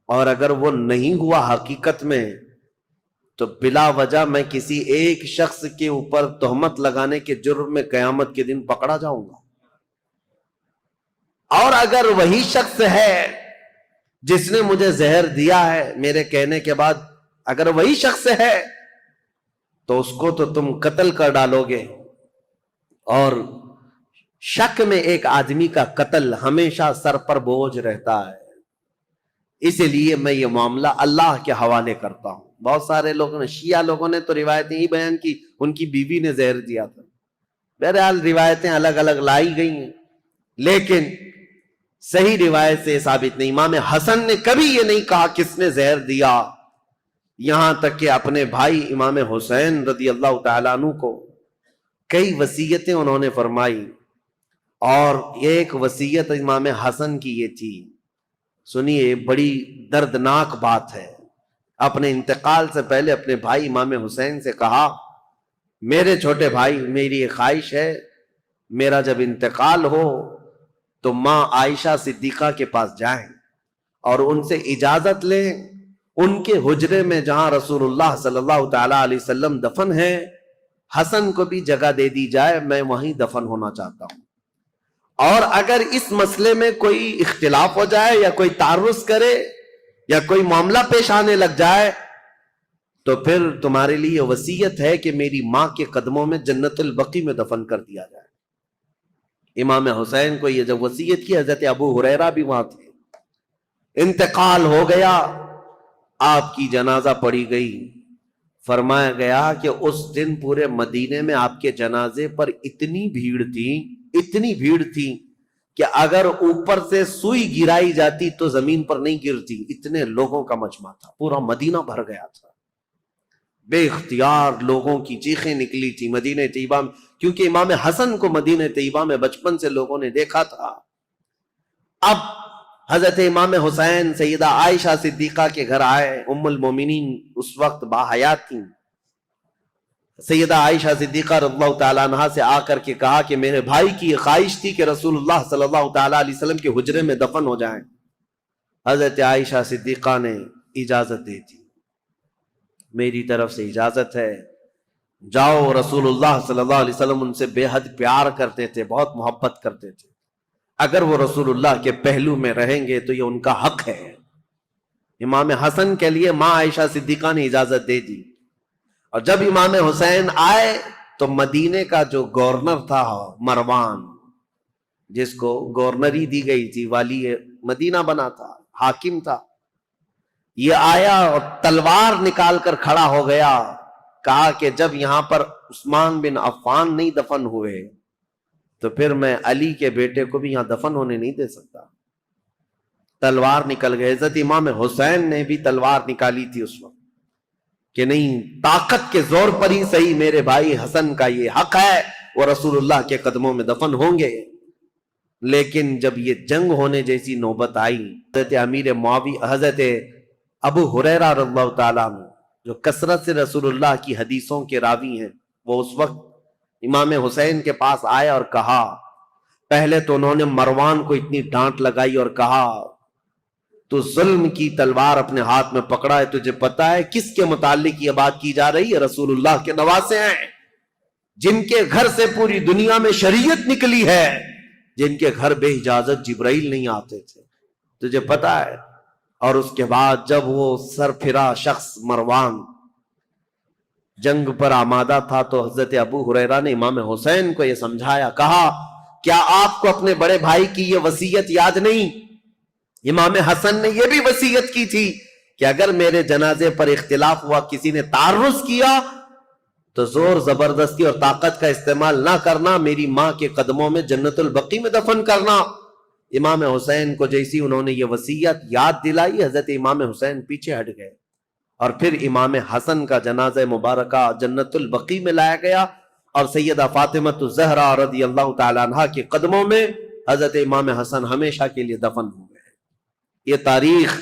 [SPEAKER 1] اور اگر وہ نہیں ہوا حقیقت میں، تو بلا وجہ میں کسی ایک شخص کے اوپر تہمت لگانے کے جرم میں قیامت کے دن پکڑا جاؤں گا، اور اگر وہی شخص ہے جس نے مجھے زہر دیا ہے میرے کہنے کے بعد، اگر وہی شخص ہے تو اس کو تو تم قتل کر ڈالو گے، اور شک میں ایک آدمی کا قتل ہمیشہ سر پر بوجھ رہتا ہے، اس لیے میں یہ معاملہ اللہ کے حوالے کرتا ہوں۔ بہت سارے لوگوں نے، شیعہ لوگوں نے تو روایتیں ہی بیان کی ان کی بیوی نے زہر دیا تھا۔ بہرحال روایتیں الگ الگ لائی گئی ہیں، لیکن صحیح روایت سے ثابت نہیں۔ امام حسن نے کبھی یہ نہیں کہا کس نے زہر دیا، یہاں تک کہ اپنے بھائی امام حسین رضی اللہ تعالیٰ عنہ کو کئی وصیتیں انہوں نے فرمائی، اور ایک وصیت امام حسن کی یہ تھی، سنیے بڑی دردناک بات ہے۔ اپنے انتقال سے پہلے اپنے بھائی امام حسین سے کہا، میرے چھوٹے بھائی میری ایک خواہش ہے، میرا جب انتقال ہو تو ماں عائشہ صدیقہ کے پاس جائیں اور ان سے اجازت لیں، ان کے حجرے میں جہاں رسول اللہ صلی اللہ تعالی علیہ وسلم دفن ہے، حسن کو بھی جگہ دے دی جائے، میں وہیں دفن ہونا چاہتا ہوں، اور اگر اس مسئلے میں کوئی اختلاف ہو جائے یا کوئی تعرض کرے یا کوئی معاملہ پیش آنے لگ جائے تو پھر تمہارے لیے وصیت ہے کہ میری ماں کے قدموں میں جنت البقیع میں دفن کر دیا جائے۔ امام حسین کو یہ جب وصیت کی، حضرت ابو ہریرہ بھی وہاں تھے۔ انتقال ہو گیا، آپ کی جنازہ پڑھی گئی، فرمایا گیا کہ اس دن پورے مدینے میں آپ کے جنازے پر اتنی بھیڑ تھی کہ اگر اوپر سے سوئی گرائی جاتی تو زمین پر نہیں گرتی، اتنے لوگوں کا مجمع تھا، پورا مدینہ بھر گیا تھا، بے اختیار لوگوں کی چیخیں نکلی تھی مدینہ طیبہ میں، کیونکہ امام حسن کو مدینہ طیبہ میں بچپن سے لوگوں نے دیکھا تھا۔ اب حضرت امام حسین سیدہ عائشہ صدیقہ کے گھر آئے، ام المومنین اس وقت باحیات تھیں، سیدہ عائشہ صدیقہ رضی اللہ تعالیٰ عنہ سے آ کر کے کہا کہ میرے بھائی کی یہ خواہش تھی کہ رسول اللہ صلی اللہ تعالیٰ علیہ وسلم کے حجرے میں دفن ہو جائیں۔ حضرت عائشہ صدیقہ نے اجازت دے دی، میری طرف سے اجازت ہے، جاؤ، رسول اللہ صلی اللہ علیہ وسلم ان سے بے حد پیار کرتے تھے، بہت محبت کرتے تھے، اگر وہ رسول اللہ کے پہلو میں رہیں گے تو یہ ان کا حق ہے۔ امام حسن کے لیے ماں عائشہ صدیقہ نے اجازت دے دی، اور جب امام حسین آئے تو مدینے کا جو گورنر تھا مروان، جس کو گورنری دی گئی تھی، والی مدینہ بنا تھا، حاکم تھا، یہ آیا اور تلوار نکال کر کھڑا ہو گیا، کہا کہ جب یہاں پر عثمان بن عفان نہیں دفن ہوئے تو پھر میں علی کے بیٹے کو بھی یہاں دفن ہونے نہیں دے سکتا۔ تلوار نکل گئے۔ حضرت امام حسین نے بھی تلوار نکالی تھی اس وقت کہ نہیں، طاقت کے زور پر ہی صحیح میرے بھائی حسن کا یہ حق ہے، وہ رسول اللہ کے قدموں میں دفن ہوں گے۔ لیکن جب یہ جنگ ہونے جیسی نوبت آئی، حضرت امیر معاویہ، حضرت ابو ہریرہ رضی اللہ تعالیٰ عنہ جو کثرت سے رسول اللہ کی حدیثوں کے راوی ہیں، وہ اس وقت امام حسین کے پاس آئے اور کہا، پہلے تو انہوں نے مروان کو اتنی ڈانٹ لگائی اور کہا تو ظلم کی تلوار اپنے ہاتھ میں پکڑا ہے، تجھے پتا ہے کس کے متعلق یہ بات کی جا رہی ہے؟ رسول اللہ کے نواسے ہیں، جن کے گھر سے پوری دنیا میں شریعت نکلی ہے، جن کے گھر بے اجازت جبرائیل نہیں آتے تھے، تجھے پتا ہے؟ اور اس کے بعد جب وہ سر پھرا شخص مروان جنگ پر آمادہ تھا تو حضرت ابو ہریرہ نے امام حسین کو یہ سمجھایا، کہا کیا آپ کو اپنے بڑے بھائی کی یہ وصیت یاد نہیں؟ امام حسن نے یہ بھی وصیت کی تھی کہ اگر میرے جنازے پر اختلاف ہوا، کسی نے تعرض کیا تو زور زبردستی اور طاقت کا استعمال نہ کرنا، میری ماں کے قدموں میں جنت البقیع میں دفن کرنا۔ امام حسین کو جیسی انہوں نے یہ وصیت یاد دلائی، حضرت امام حسین پیچھے ہٹ گئے، اور پھر امام حسن کا جنازہ مبارکہ جنت البقیع میں لایا گیا، اور سیدہ فاطمہ الزہرا رضی اللہ تعالی عنہا کے قدموں میں حضرت امام حسن ہمیشہ کے لیے دفن ہو گئے۔ یہ تاریخ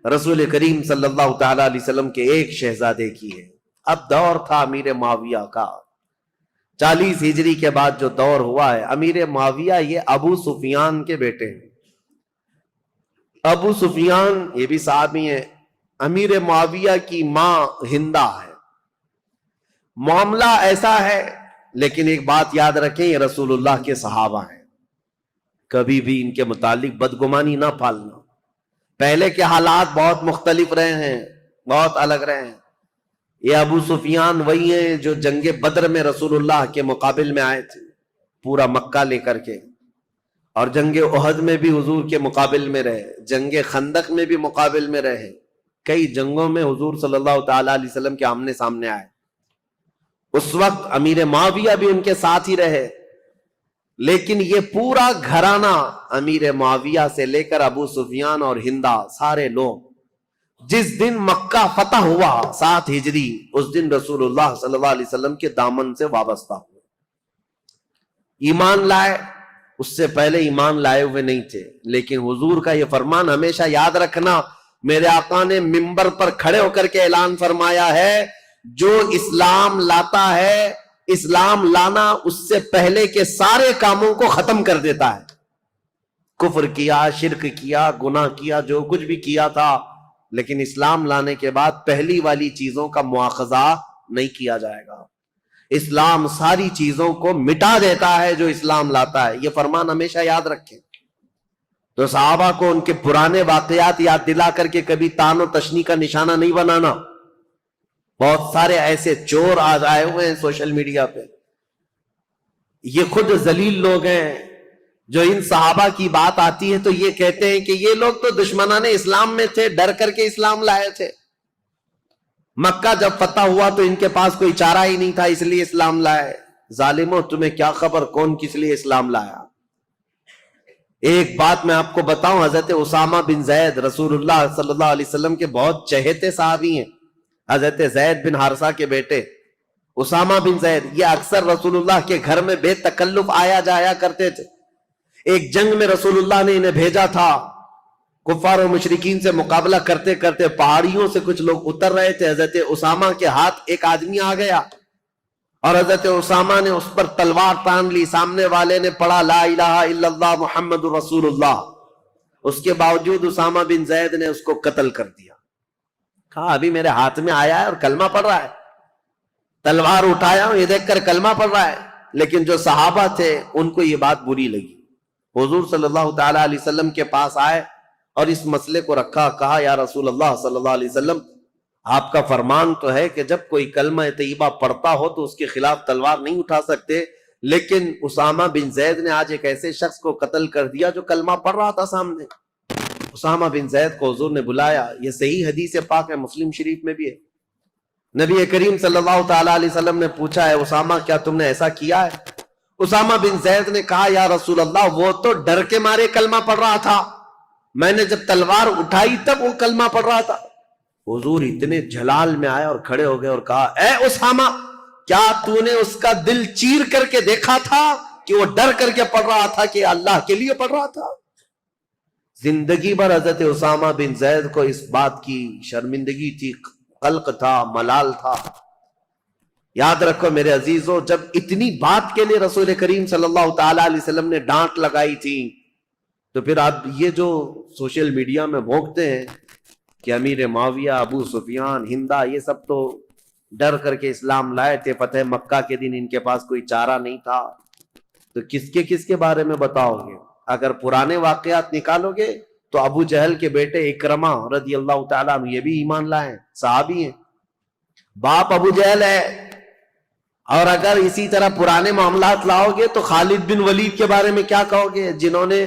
[SPEAKER 1] رسول کریم صلی اللہ تعالی علیہ وسلم کے ایک شہزادے کی ہے۔ اب دور تھا امیر معاویہ کا، 40 ہجری کے بعد جو دور ہوا ہے، امیر معاویہ یہ ابو سفیان کے بیٹے ہیں۔ ابو سفیان یہ بھی صحابی ہیں، امیر معاویہ کی ماں ہندہ ہے۔ معاملہ ایسا ہے، لیکن ایک بات یاد رکھیں، یہ رسول اللہ کے صحابہ ہیں، کبھی بھی ان کے متعلق بدگمانی نہ پالنا۔ پہلے کے حالات بہت مختلف رہے ہیں، بہت الگ رہے ہیں۔ یہ ابو سفیان وہی ہیں جو جنگ بدر میں رسول اللہ کے مقابل میں آئے تھے، پورا مکہ لے کر کے، اور جنگ احد میں بھی حضور کے مقابل میں رہے، جنگ خندق میں بھی مقابل میں رہے، کئی جنگوں میں حضور صلی اللہ تعالی علیہ وسلم کے آمنے سامنے آئے۔ اس وقت امیر معاویہ بھی ان کے ساتھ ہی رہے، لیکن یہ پورا گھرانہ امیر معاویہ سے لے کر ابو سفیان اور ہندہ سارے لوگ جس دن مکہ فتح ہوا 7 ہجری، اس دن رسول اللہ صلی اللہ علیہ وسلم کے دامن سے وابستہ ہوئے، ایمان لائے۔ اس سے پہلے ایمان لائے ہوئے نہیں تھے، لیکن حضور کا یہ فرمان ہمیشہ یاد رکھنا، میرے آقا نے منبر پر کھڑے ہو کر کے اعلان فرمایا ہے، جو اسلام لاتا ہے، اسلام لانا اس سے پہلے کے سارے کاموں کو ختم کر دیتا ہے۔ کفر کیا، شرک کیا، گناہ کیا، جو کچھ بھی کیا تھا، لیکن اسلام لانے کے بعد پہلی والی چیزوں کا مواخذہ نہیں کیا جائے گا۔ اسلام ساری چیزوں کو مٹا دیتا ہے جو اسلام لاتا ہے، یہ فرمان ہمیشہ یاد رکھیں۔ تو صحابہ کو ان کے پرانے واقعات یاد دلا کر کے کبھی تان و تشنی کا نشانہ نہیں بنانا۔ بہت سارے ایسے چور آج آئے ہوئے ہیں سوشل میڈیا پہ، یہ خود ذلیل لوگ ہیں، جو ان صحابہ کی بات آتی ہے تو یہ کہتے ہیں کہ یہ لوگ تو دشمنان اسلام میں تھے، ڈر کر کے اسلام لائے تھے، مکہ جب فتح ہوا تو ان کے پاس کوئی چارہ ہی نہیں تھا، اس لیے اسلام لائے۔ ظالموں، تمہیں کیا خبر کون کس لیے اسلام لایا؟ ایک بات میں آپ کو بتاؤں، حضرت اسامہ بن زید رسول اللہ صلی اللہ علیہ وسلم کے بہت چہیتے صحابی ہیں، حضرت زید بن حارثہ کے بیٹے اسامہ بن زید، یہ اکثر رسول اللہ کے گھر میں بے تکلف آیا جایا کرتے تھے۔ ایک جنگ میں رسول اللہ نے انہیں بھیجا تھا، کفار و مشرکین سے مقابلہ کرتے کرتے پہاڑیوں سے کچھ لوگ اتر رہے تھے، حضرت اسامہ کے ہاتھ ایک آدمی آ گیا اور حضرت اسامہ نے اس پر تلوار تان لی، سامنے والے نے پڑھا لا الہ الا اللہ محمد رسول اللہ، اس کے باوجود اسامہ بن زید نے اس کو قتل کر دیا۔ کہا ابھی میرے ہاتھ میں آیا ہے اور کلمہ پڑھ رہا ہے۔ تلوار اٹھایا ہوں، یہ دیکھ کر کلمہ پڑھ رہا ہے. لیکن جو صحابہ تھے ان کو یہ بات بری لگی. حضور صلی اللہ تعالی علیہ وسلم کے پاس آئے اور اس مسئلے کو رکھا. کہا یا رسول اللہ صلی اللہ علیہ وسلم، آپ کا فرمان تو ہے کہ جب کوئی کلمہ طیبہ پڑھتا ہو تو اس کے خلاف تلوار نہیں اٹھا سکتے، لیکن اسامہ بن زید نے آج ایک ایسے شخص کو قتل کر دیا جو کلمہ پڑھ رہا تھا سامنے. اسامہ بن زید کو حضور نے بلایا. یہ صحیح حدیث پاک ہے، مسلم شریف میں بھی ہے. نبی کریم صلی اللہ تعالی علیہ وسلم نے پوچھا ہے اسامہ کیا تم نے ایسا کیا ہے؟ اسامہ بن زید نے کہا یا رسول اللہ وہ تو ڈر کے مارے کلمہ پڑھ رہا تھا، میں نے جب تلوار اٹھائی تب وہ کلمہ پڑھ رہا تھا. حضور اتنے جلال میں آئے اور کھڑے ہو گئے اور کہا اے اسامہ، کیا تو نے اس کا دل چیر کر کے دیکھا تھا کہ وہ ڈر کر کے پڑھ رہا تھا کہ اللہ کے لیے پڑھ رہا تھا؟ زندگی بھر حضرت اسامہ بن زید کو اس بات کی شرمندگی تھی، قلق تھا، ملال تھا. یاد رکھو میرے عزیزو، جب اتنی بات کے لیے رسول کریم صلی اللہ تعالی علیہ وسلم نے ڈانٹ لگائی تھی، تو پھر آپ یہ جو سوشل میڈیا میں بھونکتے ہیں کہ امیر معاویہ، ابو سفیان، ہندا، یہ سب تو ڈر کر کے اسلام لائے تھے، فتح مکہ کے دن ان کے پاس کوئی چارہ نہیں تھا، تو کس کے بارے میں بتاؤ گے؟ اگر پرانے واقعات نکالو گے تو ابو جہل کے بیٹے اکرمہ رضی اللہ تعالیٰ عنہ یہ بھی ایمان لائے ہیں، صحابی ہیں، باپ ابو جہل ہے. اور اگر اسی طرح پرانے معاملات لاؤ گے تو خالد بن ولید کے بارے میں کیا کہو گے، جنہوں نے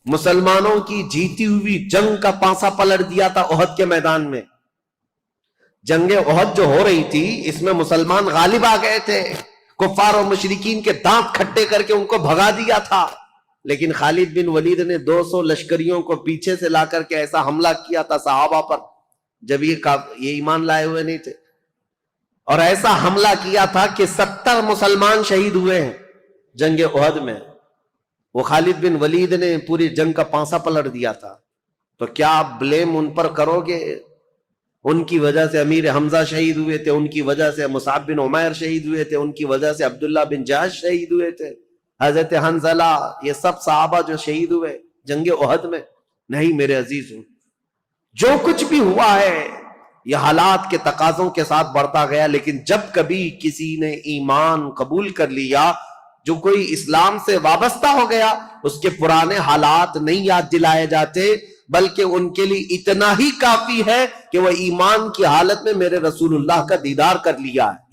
[SPEAKER 1] مسلمانوں کی جیتی ہوئی جنگ کا پانسا پلٹ دیا تھا احد کے میدان میں. جنگ احد جو ہو رہی تھی اس میں مسلمان غالب آ گئے تھے، کفار و مشرکین کے دانت کھٹے کر کے ان کو بھگا دیا تھا، لیکن خالد بن ولید نے 200 لشکریوں کو پیچھے سے لا کر کے ایسا حملہ کیا تھا صحابہ پر جب یہ ایمان لائے ہوئے نہیں تھے، اور ایسا حملہ کیا تھا کہ 70 مسلمان شہید ہوئے ہیں جنگ احد میں. وہ خالد بن ولید نے پوری جنگ کا پانسا پلٹ دیا تھا. تو کیا آپ بلیم ان پر کرو گے؟ ان کی وجہ سے امیر حمزہ شہید ہوئے تھے، ان کی وجہ سے مصعب بن عمیر شہید ہوئے تھے، ان کی وجہ سے عبداللہ بن جہش شہید ہوئے تھے، حضرت حنظلہ، یہ سب صحابہ جو شہید ہوئے جنگ احد میں. نہیں میرے عزیزوں، جو کچھ بھی ہوا ہے یہ حالات کے تقاضوں کے ساتھ بڑھتا گیا، لیکن جب کبھی کسی نے ایمان قبول کر لیا، جو کوئی اسلام سے وابستہ ہو گیا، اس کے پرانے حالات نہیں یاد دلائے جاتے، بلکہ ان کے لیے اتنا ہی کافی ہے کہ وہ ایمان کی حالت میں میرے رسول اللہ کا دیدار کر لیا ہے.